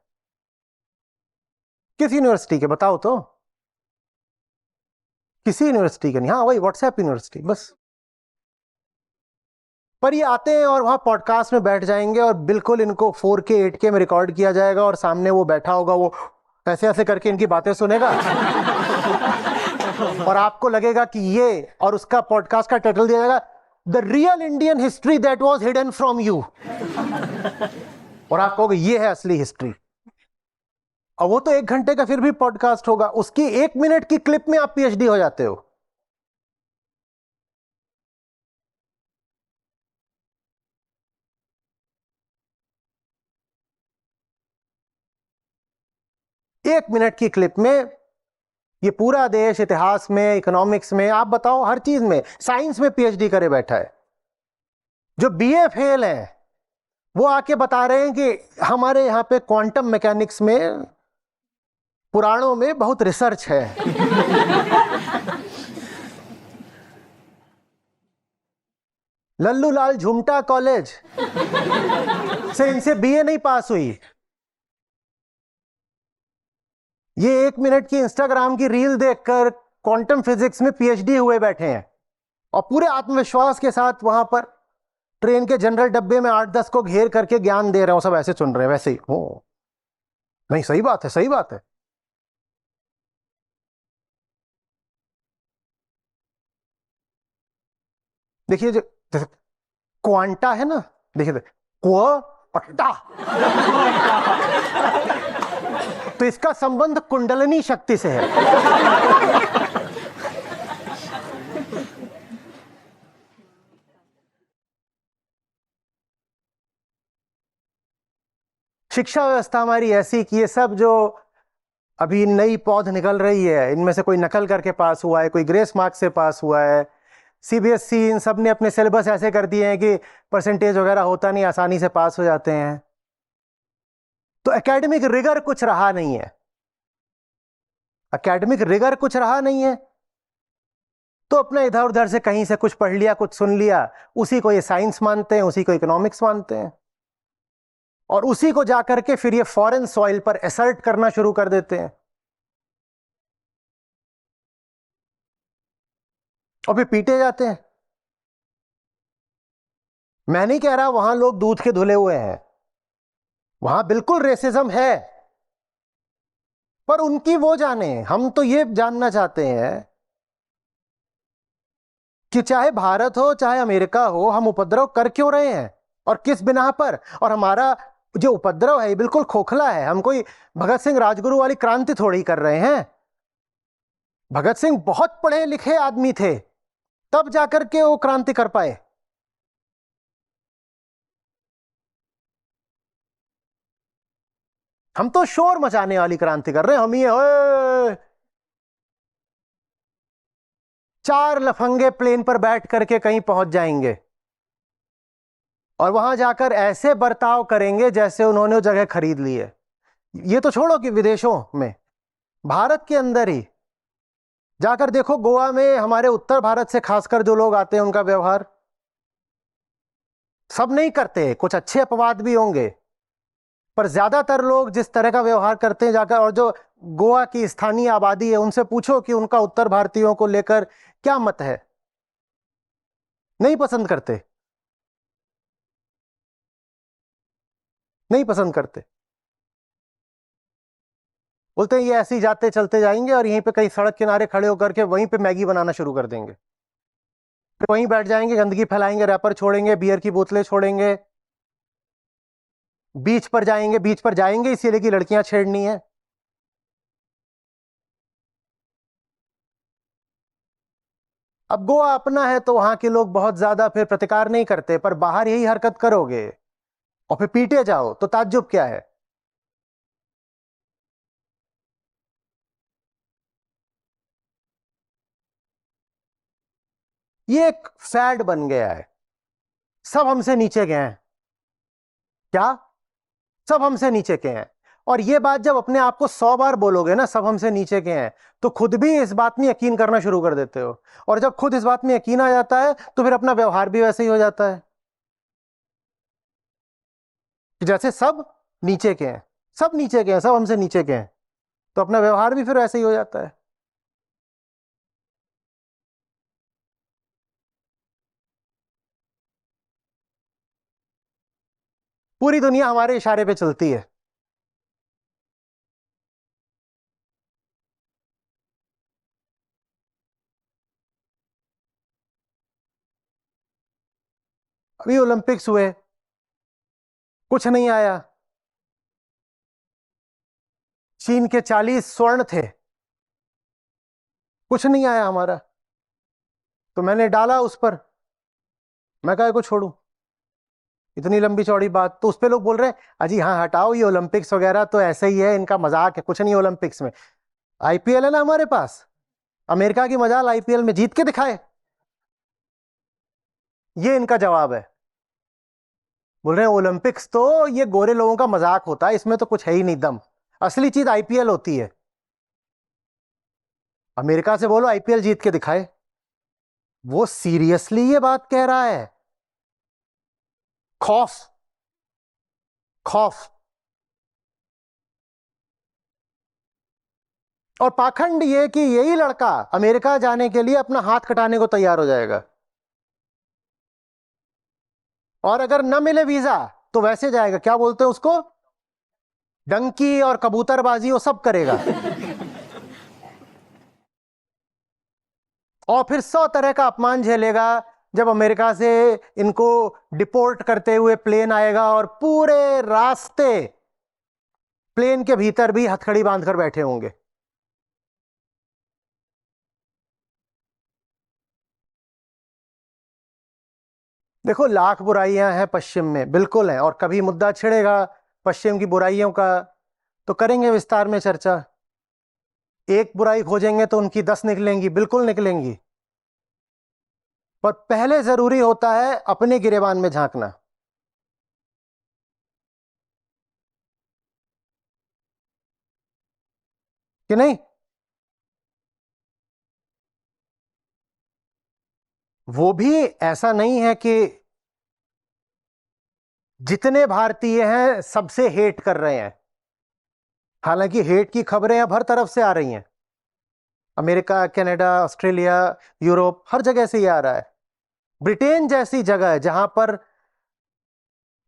किस यूनिवर्सिटी के बताओ तो? किसी यूनिवर्सिटी के नहीं, हाँ वही व्हाट्सएप यूनिवर्सिटी बस। पर ये आते हैं और वहां पॉडकास्ट में बैठ जाएंगे और बिल्कुल इनको 4K 8K में रिकॉर्ड किया जाएगा और सामने वो बैठा होगा, वो ऐसे ऐसे करके इनकी बातें सुनेगा और आपको लगेगा कि ये, और उसका पॉडकास्ट का टाइटल दिया जाएगा the real Indian history that was hidden from you, और आप कहोगे ये है असली हिस्ट्री। और वो तो 1 घंटे का फिर भी पॉडकास्ट होगा, उसकी 1 मिनट की क्लिप में आप पीएचडी हो जाते हो। एक मिनट की क्लिप में ये पूरा देश इतिहास में, इकोनॉमिक्स में, आप बताओ हर चीज में, साइंस में पीएचडी करे बैठा है। जो बीए फेल है वो आके बता रहे हैं कि हमारे यहां पे क्वांटम मैकेनिक्स में, पुराणों में बहुत रिसर्च है। लल्लू लाल झुमटा कॉलेज से इनसे बीए नहीं पास हुई। ये 1 मिनट की इंस्टाग्राम की रील देखकर क्वांटम फिजिक्स में पीएचडी हुए बैठे हैं और पूरे आत्मविश्वास के साथ वहां पर ट्रेन के जनरल डब्बे में 8-10 को घेर करके ज्ञान दे रहे हो, सब ऐसे सुन रहे हैं वैसे ही हो। नहीं, सही बात है, सही बात है। देखिए, जो क्वांटा है ना, देखिए क्व पट्टा, तो इसका संबंध कुंडलिनी शक्ति से है। शिक्षा व्यवस्था हमारी ऐसी कि ये सब जो अभी नई पौध निकल रही है, इनमें से कोई नकल करके पास हुआ है, कोई ग्रेस मार्क से पास हुआ है, सीबीएसई इन सब ने अपने सिलेबस ऐसे कर दिए हैं कि परसेंटेज वगैरह होता नहीं, आसानी से पास हो जाते हैं। तो एकेडमिक रिगर कुछ रहा नहीं है, एकेडमिक रिगर कुछ रहा नहीं है, तो अपने इधर उधर से कहीं से कुछ पढ़ लिया, कुछ सुन लिया, उसी को ये साइंस मानते हैं, उसी को इकोनॉमिक्स मानते हैं, और उसी को जाकर के फिर ये फॉरेन सॉइल पर असर्ट करना शुरू कर देते हैं, और फिर पीटे जाते हैं। मैं नहीं कह रहा वहां लोग दूध के धुले हुए हैं, वहां बिल्कुल रेसिज्म है, पर उनकी वो जाने, हम तो ये जानना चाहते हैं कि चाहे भारत हो चाहे अमेरिका हो, हम उपद्रव कर क्यों रहे हैं और किस बिना पर। और हमारा जो उपद्रव है ये बिल्कुल खोखला है, हम कोई भगत सिंह राजगुरु वाली क्रांति थोड़ी कर रहे हैं। भगत सिंह बहुत पढ़े लिखे आदमी थे, तब जाकर के वो क्रांति कर पाए। हम तो शोर मचाने वाली क्रांति कर रहे हैं, हम ये ओए, 4 लफंगे प्लेन पर बैठ करके कहीं पहुंच जाएंगे और वहां जाकर ऐसे बर्ताव करेंगे जैसे उन्होंने वो जगह खरीद ली है। ये तो छोड़ो कि विदेशों में, भारत के अंदर ही जाकर देखो, गोवा में हमारे उत्तर भारत से खासकर जो लोग आते हैं उनका व्यवहार, सब नहीं करते, कुछ अच्छे अपवाद भी होंगे, पर ज्यादातर लोग जिस तरह का व्यवहार करते हैं जाकर, और जो गोवा की स्थानीय आबादी है उनसे पूछो कि उनका उत्तर भारतीयों को लेकर क्या मत है, नहीं पसंद करते, नहीं पसंद करते। बोलते हैं ये ऐसे ही जाते चलते जाएंगे और यहीं पे कहीं सड़क किनारे खड़े होकर के वहीं पे मैगी बनाना शुरू कर देंगे, फिर वहीं बैठ जाएंगे, गंदगी फैलाएंगे, रैपर छोड़ेंगे, बियर की बोतलें छोड़ेंगे, बीच पर जाएंगे, बीच पर जाएंगे इसीलिए कि लड़कियां छेड़नी है। अब गोवा अपना है तो वहां के लोग बहुत ज्यादा फिर प्रतिकार नहीं करते, पर बाहर यही हरकत करोगे और फिर पीटे जाओ तो ताज्जुब क्या है। ये एक फैड बन गया है, सब हमसे नीचे गए हैं, क्या सब हमसे नीचे के हैं। और ये बात जब अपने आप को 100 बार बोलोगे ना, सब हमसे नीचे के हैं, तो खुद भी इस बात में यकीन करना शुरू कर देते हो, और जब खुद इस बात में यकीन आ जाता है तो फिर अपना व्यवहार भी वैसे ही हो जाता है कि जैसे सब नीचे के हैं, सब नीचे के हैं, सब हमसे नीचे के हैं, तो अपना व्यवहार भी फिर वैसे ही हो जाता है। पूरी दुनिया हमारे इशारे पे चलती है। अभी ओलंपिक्स हुए, कुछ नहीं आया, चीन के 40 स्वर्ण थे, कुछ नहीं आया हमारा, तो मैंने डाला उस पर, मैं काहे को छोड़ू, इतनी लंबी चौड़ी बात। तो उस पे लोग बोल रहे हैं अजी हाँ हटाओ, ये ओलंपिक्स वगैरह तो ऐसे ही है, इनका मजाक है, कुछ नहीं ओलंपिक्स में। आईपीएल है ना हमारे पास, अमेरिका की मजाल आईपीएल में जीत के दिखाए, ये इनका जवाब है। बोल रहे हैं ओलंपिक्स तो ये गोरे लोगों का मजाक होता है, इसमें तो कुछ है ही नहीं दम, असली चीज आईपीएल होती है। अमेरिका से बोलो आईपीएल जीत के दिखाए, वो सीरियसली ये बात कह रहा है। खौफ, खौफ। और पाखंड ये कि यही लड़का अमेरिका जाने के लिए अपना हाथ कटाने को तैयार हो जाएगा, और अगर न मिले वीजा तो वैसे जाएगा, क्या बोलते हैं उसको, डंकी और कबूतरबाजी वो सब करेगा, और फिर 100 तरह का अपमान झेलेगा, जब अमेरिका से इनको डिपोर्ट करते हुए प्लेन आएगा और पूरे रास्ते प्लेन के भीतर भी हथकड़ी बांधकर बैठे होंगे। देखो, लाख बुराइयां हैं पश्चिम में, बिल्कुल है, और कभी मुद्दा छिड़ेगा पश्चिम की बुराइयों का तो करेंगे विस्तार में चर्चा। एक बुराई खोजेंगे तो उनकी 10 निकलेंगी, बिल्कुल निकलेंगी। पर पहले जरूरी होता है अपने गिरेबान में झांकना। कि नहीं? वो भी ऐसा नहीं है कि जितने भारतीय हैं सबसे हेट कर रहे हैं। हालांकि हेट की खबरें अब हर तरफ से आ रही हैं, अमेरिका, कनाडा, ऑस्ट्रेलिया, यूरोप, हर जगह से ये आ रहा है। ब्रिटेन जैसी जगह है जहां पर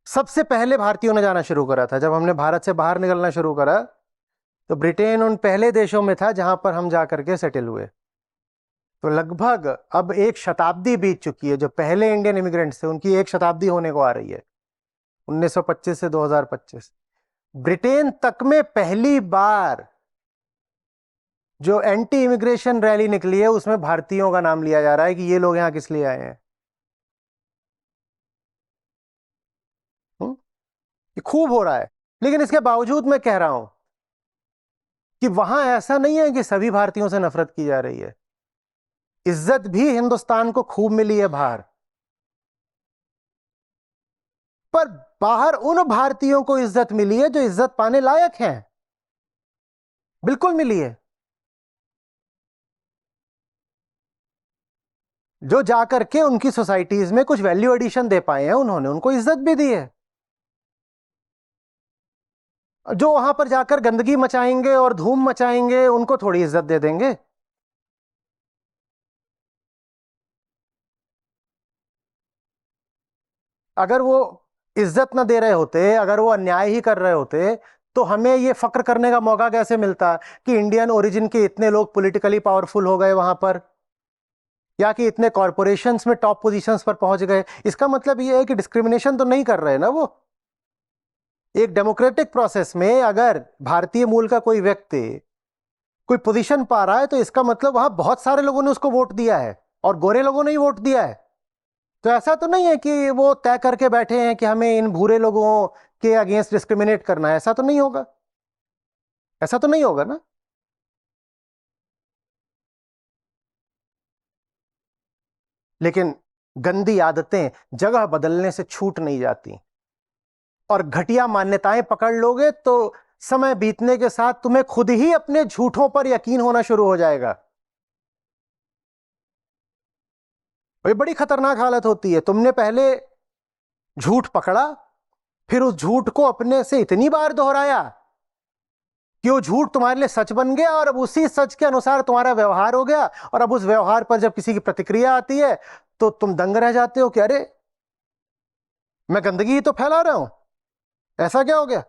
सबसे पहले भारतीयों ने जाना शुरू करा था, जब हमने भारत से बाहर निकलना शुरू करा तो ब्रिटेन उन पहले देशों में था जहां पर हम जा करके सेटल हुए। तो लगभग अब एक शताब्दी बीत चुकी है। जो पहले इंडियन इमिग्रेंट्स थे उनकी एक शताब्दी होने को आ रही है, 1925 से 2025। ब्रिटेन तक में पहली बार जो एंटी इमिग्रेशन रैली निकली है उसमें भारतीयों का नाम लिया जा रहा है कि ये लोग यहां किस लिए आए हैं। ये खूब हो रहा है। लेकिन इसके बावजूद मैं कह रहा हूं कि वहां ऐसा नहीं है कि सभी भारतीयों से नफरत की जा रही है। इज्जत भी हिंदुस्तान को खूब मिली है बाहर, पर बाहर उन भारतीयों को इज्जत मिली है जो इज्जत पाने लायक हैं, बिल्कुल मिली है। जो जाकर के उनकी सोसाइटीज में कुछ वैल्यू एडिशन दे पाए हैं उन्होंने उनको इज्जत भी दी है। जो वहां पर जाकर गंदगी मचाएंगे और धूम मचाएंगे उनको थोड़ी इज्जत दे देंगे। अगर वो इज्जत ना दे रहे होते, अगर वो अन्याय ही कर रहे होते, तो हमें ये फक्र करने का मौका कैसे मिलता कि इंडियन ओरिजिन के इतने लोग पॉलिटिकली पावरफुल हो गए वहां पर, या कि इतने कॉरपोरेशंस में टॉप पोजीशंस पर पहुंच गए। इसका मतलब ये है कि डिस्क्रिमिनेशन तो नहीं कर रहे ना वो। एक डेमोक्रेटिक प्रोसेस में अगर भारतीय मूल का कोई व्यक्ति कोई पोजीशन पा रहा है तो इसका मतलब वहां बहुत सारे लोगों ने उसको वोट दिया है और गोरे लोगों ने ही वोट दिया है। तो ऐसा तो नहीं है कि वो तय करके बैठे हैं कि हमें इन भूरे लोगों के अगेंस्ट डिस्क्रिमिनेट करना है। ऐसा तो नहीं होगा, ऐसा तो नहीं होगा ना। लेकिन गंदी आदतें जगह बदलने से छूट नहीं जाती, और घटिया मान्यताएं पकड़ लोगे तो समय बीतने के साथ तुम्हें खुद ही अपने झूठों पर यकीन होना शुरू हो जाएगा। और ये बड़ी खतरनाक हालत होती है। तुमने पहले झूठ पकड़ा, फिर उस झूठ को अपने से इतनी बार दोहराया कि वो झूठ तुम्हारे लिए सच बन गया, और अब उसी सच के अनुसार तुम्हारा व्यवहार हो गया। और अब उस व्यवहार पर जब किसी की प्रतिक्रिया आती है तो तुम दंग रह जाते हो कि अरे, मैं गंदगी ही तो फैला रहा हूं, ऐसा क्या हो गया।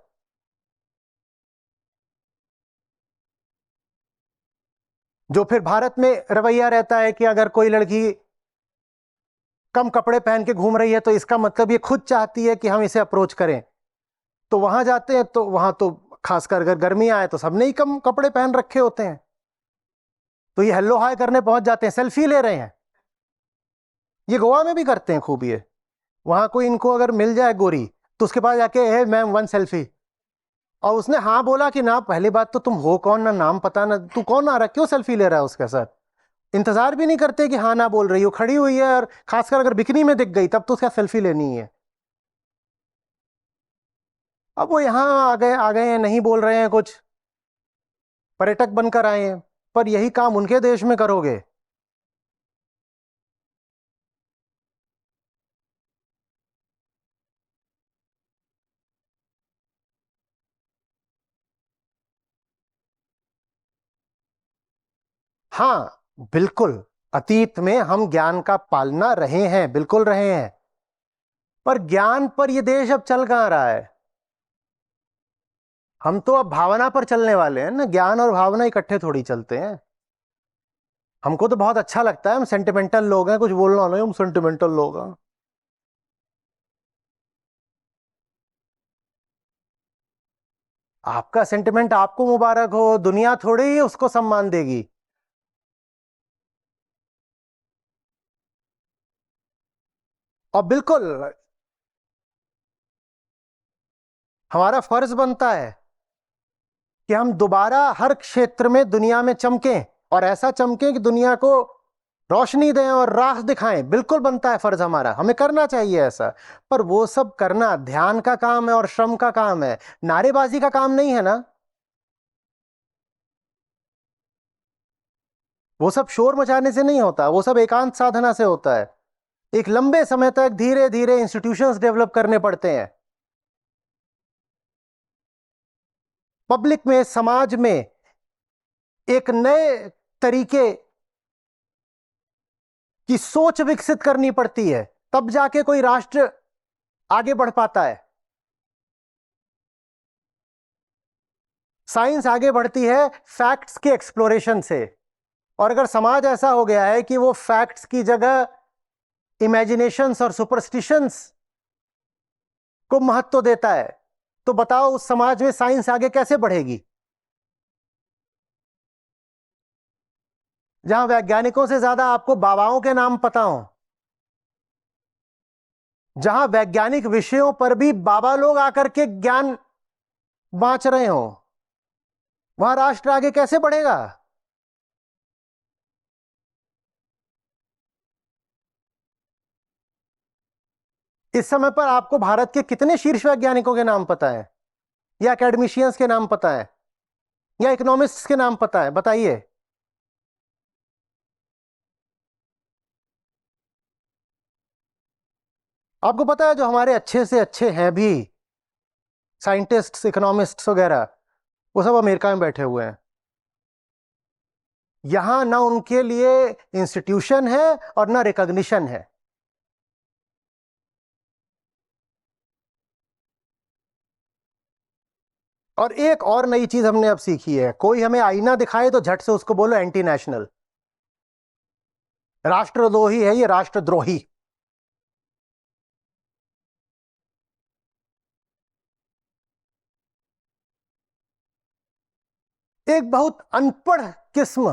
जो फिर भारत में रवैया रहता है कि अगर कोई लड़की कम कपड़े पहन के घूम रही है तो इसका मतलब ये खुद चाहती है कि हम इसे अप्रोच करें। तो वहां जाते हैं तो वहां तो खासकर अगर गर्मी आए तो सबने ही कम कपड़े पहन रखे होते हैं, तो ये हेलो हाय करने पहुंच जाते हैं, सेल्फी ले रहे हैं। ये गोवा में भी करते हैं खूब ये। वहां कोई इनको अगर मिल जाए गोरी तो उसके पास जाके है मैम वन सेल्फी, और उसने हाँ बोला कि ना, पहली बात तो तुम हो कौन, ना नाम पता, ना तू कौन आ रहा, क्यों सेल्फी ले रहा है उसके साथ। इंतजार भी नहीं करते कि हाँ ना बोल रही हो, खड़ी हुई है, और खासकर अगर बिकनी में दिख गई तब तो उसका सेल्फी लेनी है। अब वो यहाँ आ गए हैं, नहीं बोल रहे हैं कुछ, पर्यटक बनकर आए हैं, पर यही काम उनके देश में करोगे। हाँ, बिल्कुल। अतीत में हम ज्ञान का पालना रहे हैं, बिल्कुल रहे हैं, पर ज्ञान पर यह देश अब चल कहां रहा है। हम तो अब भावना पर चलने वाले हैं ना, ज्ञान और भावना इकट्ठे थोड़ी चलते हैं। हमको तो बहुत अच्छा लगता है, हम सेंटिमेंटल लोग हैं, कुछ बोलना नहीं, हम सेंटिमेंटल लोग हैं। आपका सेंटिमेंट आपको मुबारक हो, दुनिया थोड़ी ही उसको सम्मान देगी। और बिल्कुल हमारा फर्ज बनता है कि हम दोबारा हर क्षेत्र में दुनिया में चमकें, और ऐसा चमकें कि दुनिया को रोशनी दें और राह दिखाएं। बिल्कुल बनता है फर्ज हमारा, हमें करना चाहिए ऐसा। पर वो सब करना ध्यान का काम है और श्रम का काम है, नारेबाजी का काम नहीं है ना। वो सब शोर मचाने से नहीं होता, वो सब एकांत साधना से होता है। एक लंबे समय तक धीरे धीरे इंस्टीट्यूशंस डेवलप करने पड़ते हैं, पब्लिक में, समाज में एक नए तरीके की सोच विकसित करनी पड़ती है, तब जाके कोई राष्ट्र आगे बढ़ पाता है। साइंस आगे बढ़ती है फैक्ट्स के एक्सप्लोरेशन से, और अगर समाज ऐसा हो गया है कि वो फैक्ट्स की जगह इमेजिनेशंस और सुपरस्टिशंस को महत्व देता है, तो बताओ उस समाज में साइंस आगे कैसे बढ़ेगी। जहां वैज्ञानिकों से ज्यादा आपको बाबाओं के नाम पता हो, जहां वैज्ञानिक विषयों पर भी बाबा लोग आकर के ज्ञान बांच रहे हो, वहां राष्ट्र आगे कैसे बढ़ेगा। इस समय पर आपको भारत के कितने शीर्ष वैज्ञानिकों के नाम पता है, या एकेडमिशियंस के नाम पता है, या इकोनॉमिस्ट्स के नाम पता है, बताइए। आपको पता है जो हमारे अच्छे से अच्छे हैं भी साइंटिस्ट्स, इकोनॉमिस्ट्स वगैरह, वो सब अमेरिका में बैठे हुए हैं। यहां ना उनके लिए इंस्टीट्यूशन है और ना रिकॉग्निशन है। और एक और नई चीज हमने अब सीखी है, कोई हमें आईना दिखाए तो झट से उसको बोलो एंटी नेशनल, राष्ट्रद्रोही है, ये राष्ट्रद्रोही। एक बहुत अनपढ़ किस्म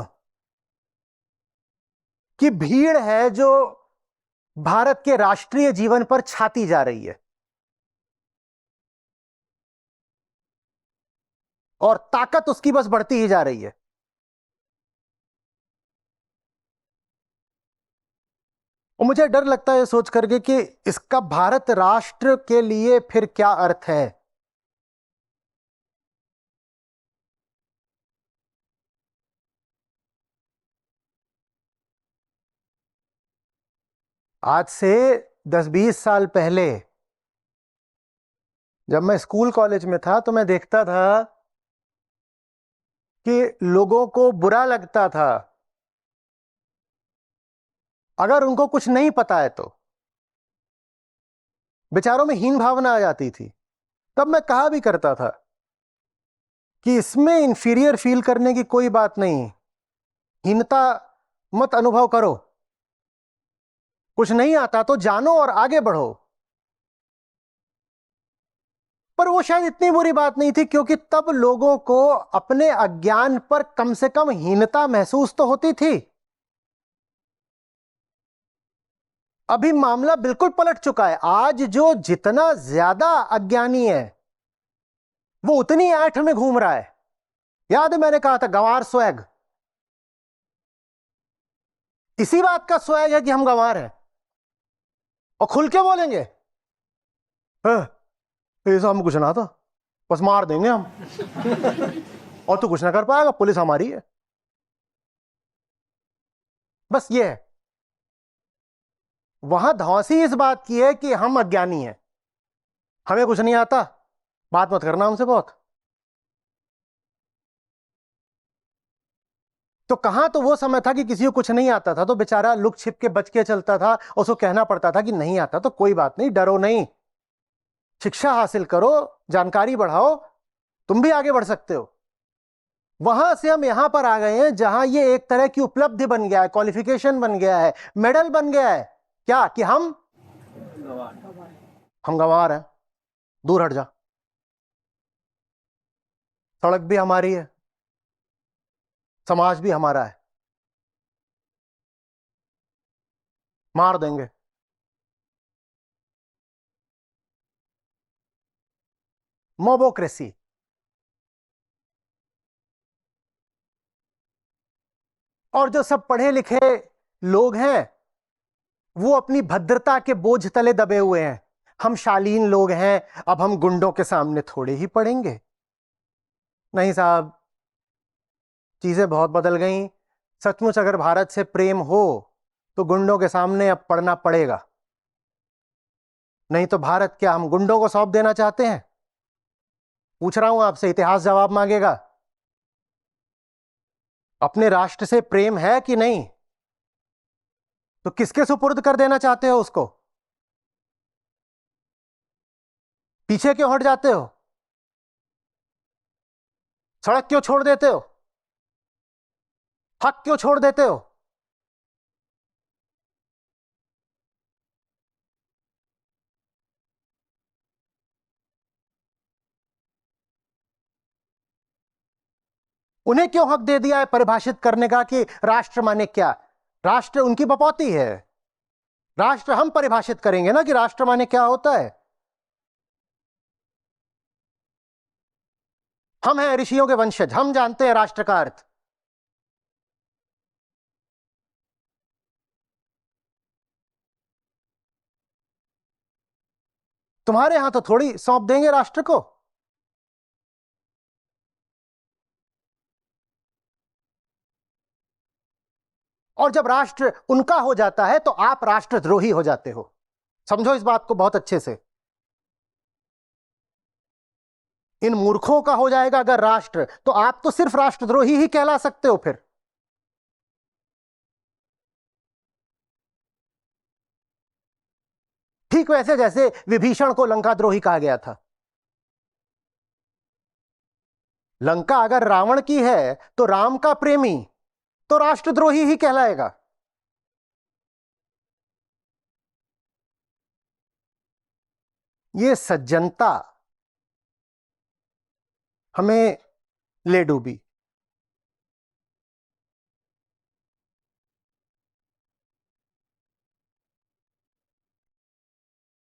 की भीड़ है जो भारत के राष्ट्रीय जीवन पर छाती जा रही है, और ताकत उसकी बस बढ़ती ही जा रही है। और मुझे डर लगता है सोच करके कि इसका भारत राष्ट्र के लिए फिर क्या अर्थ है। आज से 10-20 साल पहले जब मैं स्कूल कॉलेज में था तो मैं देखता था कि लोगों को बुरा लगता था अगर उनको कुछ नहीं पता है, तो बेचारों में हीन भावना आ जाती थी। तब मैं कहा भी करता था कि इसमें इंफीरियर फील करने की कोई बात नहीं, हीनता मत अनुभव करो, कुछ नहीं आता तो जानो और आगे बढ़ो। पर वो शायद इतनी बुरी बात नहीं थी, क्योंकि तब लोगों को अपने अज्ञान पर कम से कम हीनता महसूस तो होती थी। अभी मामला बिल्कुल पलट चुका है। आज जो जितना ज्यादा अज्ञानी है वो उतनी ऐंठ में घूम रहा है। याद है मैंने कहा था गंवार स्वैग, इसी बात का स्वैग है कि हम गंवार हैं और खुल के बोलेंगे ऐसा हम कुछ ना था, बस मार देंगे हम और तू कुछ ना कर पाएगा, पुलिस हमारी है। बस ये है। वहां धौंसी इस बात की है कि हम अज्ञानी हैं, हमें कुछ नहीं आता, बात मत करना हमसे बहुत। तो कहां तो वो समय था कि किसी को कुछ नहीं आता था तो बेचारा लुक छिप के बच के चलता था, उसको कहना पड़ता था कि नहीं आता तो कोई बात नहीं, डरो नहीं, शिक्षा हासिल करो, जानकारी बढ़ाओ, तुम भी आगे बढ़ सकते हो। वहां से हम यहां पर आ गए हैं जहां ये एक तरह की उपलब्धि बन गया है, क्वालिफिकेशन बन गया है, मेडल बन गया है। क्या कि हम गंवार हैं। दूर हट जा। सड़क भी हमारी है, समाज भी हमारा है। मार देंगे। मोबोक्रेसी। और जो सब पढ़े लिखे लोग हैं वो अपनी भद्रता के बोझ तले दबे हुए हैं। हम शालीन लोग हैं, अब हम गुंडों के सामने थोड़े ही पढ़ेंगे। नहीं साहब, चीजें बहुत बदल गई। सचमुच अगर भारत से प्रेम हो तो गुंडों के सामने अब पढ़ना पड़ेगा। नहीं तो भारत क्या हम गुंडों को सौंप देना चाहते हैं? पूछ रहा हूं आपसे, इतिहास जवाब मांगेगा। अपने राष्ट्र से प्रेम है कि नहीं? तो किसके सुपुर्द कर देना चाहते हो उसको? पीछे क्यों हट जाते हो? सड़क क्यों छोड़ देते हो? हक क्यों छोड़ देते हो? उन्हें क्यों हक दे दिया है परिभाषित करने का कि राष्ट्र माने क्या? राष्ट्र उनकी बपौती है। राष्ट्र हम परिभाषित करेंगे ना कि राष्ट्र माने क्या होता है। हम हैं ऋषियों के वंशज, हम जानते हैं राष्ट्र का अर्थ। तुम्हारे यहां तो थोड़ी सौंप देंगे राष्ट्र को। और जब राष्ट्र उनका हो जाता है तो आप राष्ट्रद्रोही हो जाते हो। समझो इस बात को बहुत अच्छे से। इन मूर्खों का हो जाएगा अगर राष्ट्र, तो आप तो सिर्फ राष्ट्रद्रोही ही कहला सकते हो फिर। ठीक वैसे जैसे विभीषण को लंका द्रोही कहा गया था। लंका अगर रावण की है तो राम का प्रेमी तो राष्ट्रद्रोही ही कहलाएगा। ये सज्जनता हमें ले डूबी।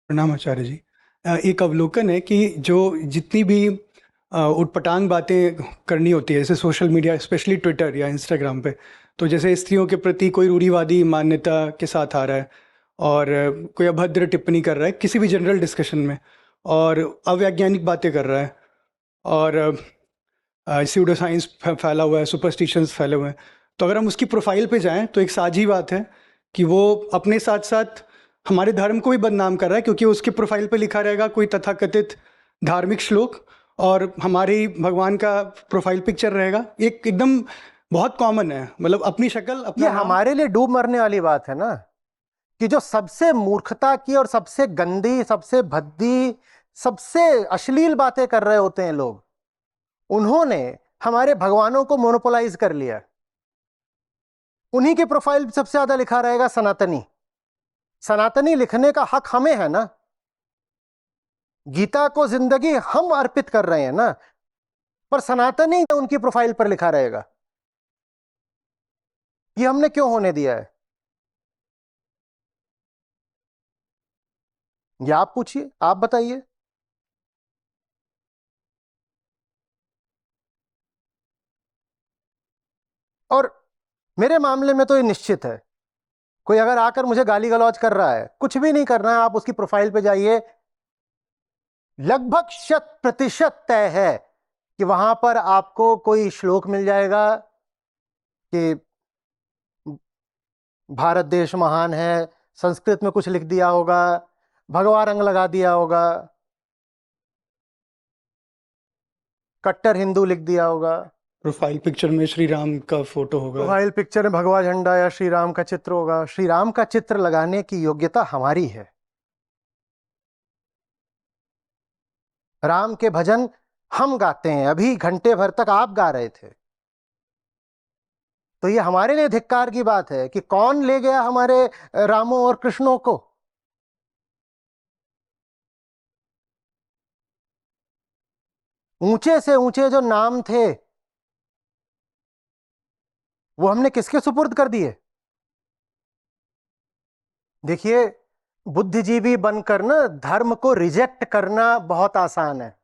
प्रणाम आचार्य जी। एक अवलोकन है कि जो जितनी भी उटपटांग बातें करनी होती है, जैसे सोशल मीडिया स्पेशली ट्विटर या इंस्टाग्राम पे, तो जैसे स्त्रियों के प्रति कोई रूढ़िवादी मान्यता के साथ आ रहा है और कोई अभद्र टिप्पणी कर रहा है किसी भी जनरल डिस्कशन में, और अवैज्ञानिक बातें कर रहा है, और स्यूडो साइंस फैला हुआ है, सुपरस्टिशंस फैले हुए हैं, तो अगर हम उसकी प्रोफाइल पे जाएं तो एक साझी बात है कि वो अपने साथ साथ हमारे धर्म को भी बदनाम कर रहा है, क्योंकि उसके प्रोफाइल पे लिखा रहेगा कोई तथाकथित धार्मिक श्लोक और हमारी भगवान का प्रोफाइल पिक्चर रहेगा। एक एकदम बहुत कॉमन है, मतलब अपनी शक्ल अपना ये नाम। हमारे लिए डूब मरने वाली बात है ना, कि जो सबसे मूर्खता की और सबसे गंदी, सबसे भद्दी, सबसे अश्लील बातें कर रहे होते हैं लोग, उन्होंने हमारे भगवानों को मोनोपोलाइज कर लिया। उन्हीं के प्रोफाइल पे सबसे ज्यादा लिखा रहेगा सनातनी। सनातनी लिखने का हक हमें है ना। गीता को जिंदगी हम अर्पित कर रहे हैं ना, पर सनातनी उनकी प्रोफाइल पर लिखा रहेगा। ये हमने क्यों होने दिया है? ये आप पूछिए, आप बताइए। और मेरे मामले में तो ये निश्चित है, कोई अगर आकर मुझे गाली गलौज कर रहा है, कुछ भी नहीं करना है, आप उसकी प्रोफाइल पे जाइए, लगभग 100% तय है कि वहां पर आपको कोई श्लोक मिल जाएगा कि भारत देश महान है, संस्कृत में कुछ लिख दिया होगा, भगवा रंग लगा दिया होगा, कट्टर हिंदू लिख दिया होगा, प्रोफाइल पिक्चर में श्री राम का फोटो होगा, प्रोफाइल पिक्चर में भगवा झंडा या श्री राम का चित्र होगा। श्री राम का चित्र लगाने की योग्यता हमारी है। राम के भजन हम गाते हैं, अभी घंटे भर तक आप गा रहे थे। तो ये हमारे लिए धिक्कार की बात है कि कौन ले गया हमारे रामों और कृष्णों को। ऊंचे से ऊंचे जो नाम थे वो हमने किसके सुपुर्द कर दिए। देखिए, बुद्धिजीवी बनकर ना धर्म को रिजेक्ट करना बहुत आसान है।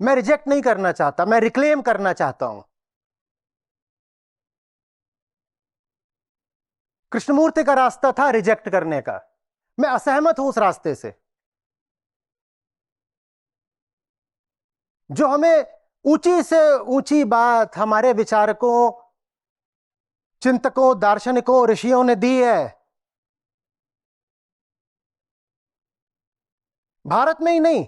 मैं रिजेक्ट नहीं करना चाहता, मैं रिक्लेम करना चाहता हूं। कृष्णमूर्ति का रास्ता था रिजेक्ट करने का, मैं असहमत हूं उस रास्ते से। जो हमें ऊंची से ऊंची बात हमारे विचारकों, चिंतकों, दार्शनिकों, ऋषियों ने दी है, भारत में ही नहीं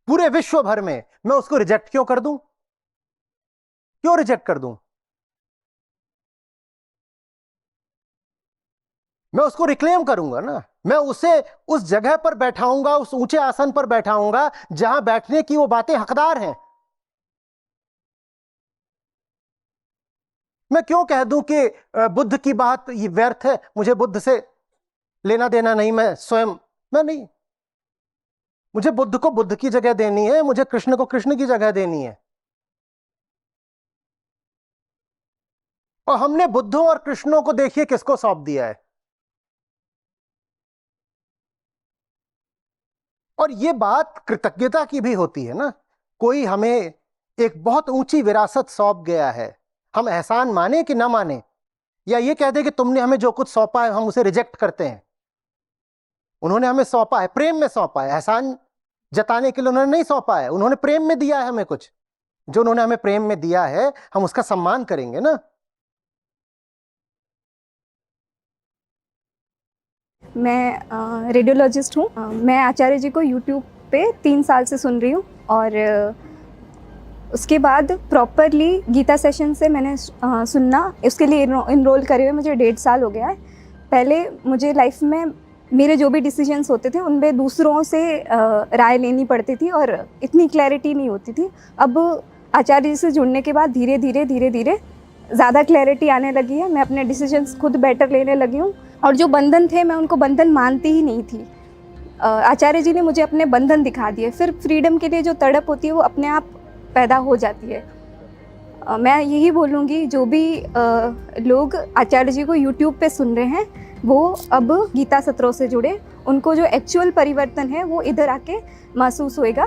पूरे विश्व भर में, मैं उसको रिजेक्ट क्यों कर दूं? क्यों रिजेक्ट कर दूं? मैं उसको रिक्लेम करूंगा ना, मैं उसे उस जगह पर बैठाऊंगा, उस ऊंचे आसन पर बैठाऊंगा जहां बैठने की वो बातें हकदार हैं। मैं क्यों कह दूं कि बुद्ध की बात ये व्यर्थ है, मुझे बुद्ध से लेना देना नहीं, मैं नहीं, मुझे बुद्ध को बुद्ध की जगह देनी है, मुझे कृष्ण को कृष्ण की जगह देनी है। और हमने बुद्धों और कृष्णों को देखिए किसको सौंप दिया है। और ये बात कृतज्ञता की भी होती है ना, कोई हमें एक बहुत ऊंची विरासत सौंप गया है, हम एहसान माने कि ना माने, या ये कह दे कि तुमने हमें जो कुछ सौंपा है हम उसे रिजेक्ट करते हैं। उन्होंने हमें सौंपा है, प्रेम में सौंपा है, एहसान जताने के लिए उन्होंने नहीं सौंपा है, उन्होंने प्रेम में दिया है हमें कुछ। जो उन्होंने हमें प्रेम में दिया है हम उसका सम्मान करेंगे ना। मैं रेडियोलॉजिस्ट हूँ। मैं आचार्य जी को यूट्यूब पे 3 साल से सुन रही हूँ और उसके बाद प्रॉपरली गीता सेशन से मैंने सुनना, उसके लिए इनरोल करे हुए मुझे 1.5 साल हो गया है। पहले मुझे लाइफ में मेरे जो भी डिसीजंस होते थे उनमें दूसरों से राय लेनी पड़ती थी और इतनी क्लैरिटी नहीं होती थी। अब आचार्य जी से जुड़ने के बाद धीरे धीरे ज़्यादा क्लैरिटी आने लगी है। मैं अपने डिसीजंस खुद बेटर लेने लगी हूँ और जो बंधन थे मैं उनको बंधन मानती ही नहीं थी। आचार्य जी ने मुझे अपने बंधन दिखा दिए, फिर फ्रीडम के लिए जो तड़प होती है वो अपने आप पैदा हो जाती है। मैं यही बोलूँगी जो भी लोग आचार्य जी को यूट्यूब पे सुन रहे हैं वो अब गीता सत्रों से जुड़े, उनको जो एक्चुअल परिवर्तन है वो इधर आके महसूस होएगा।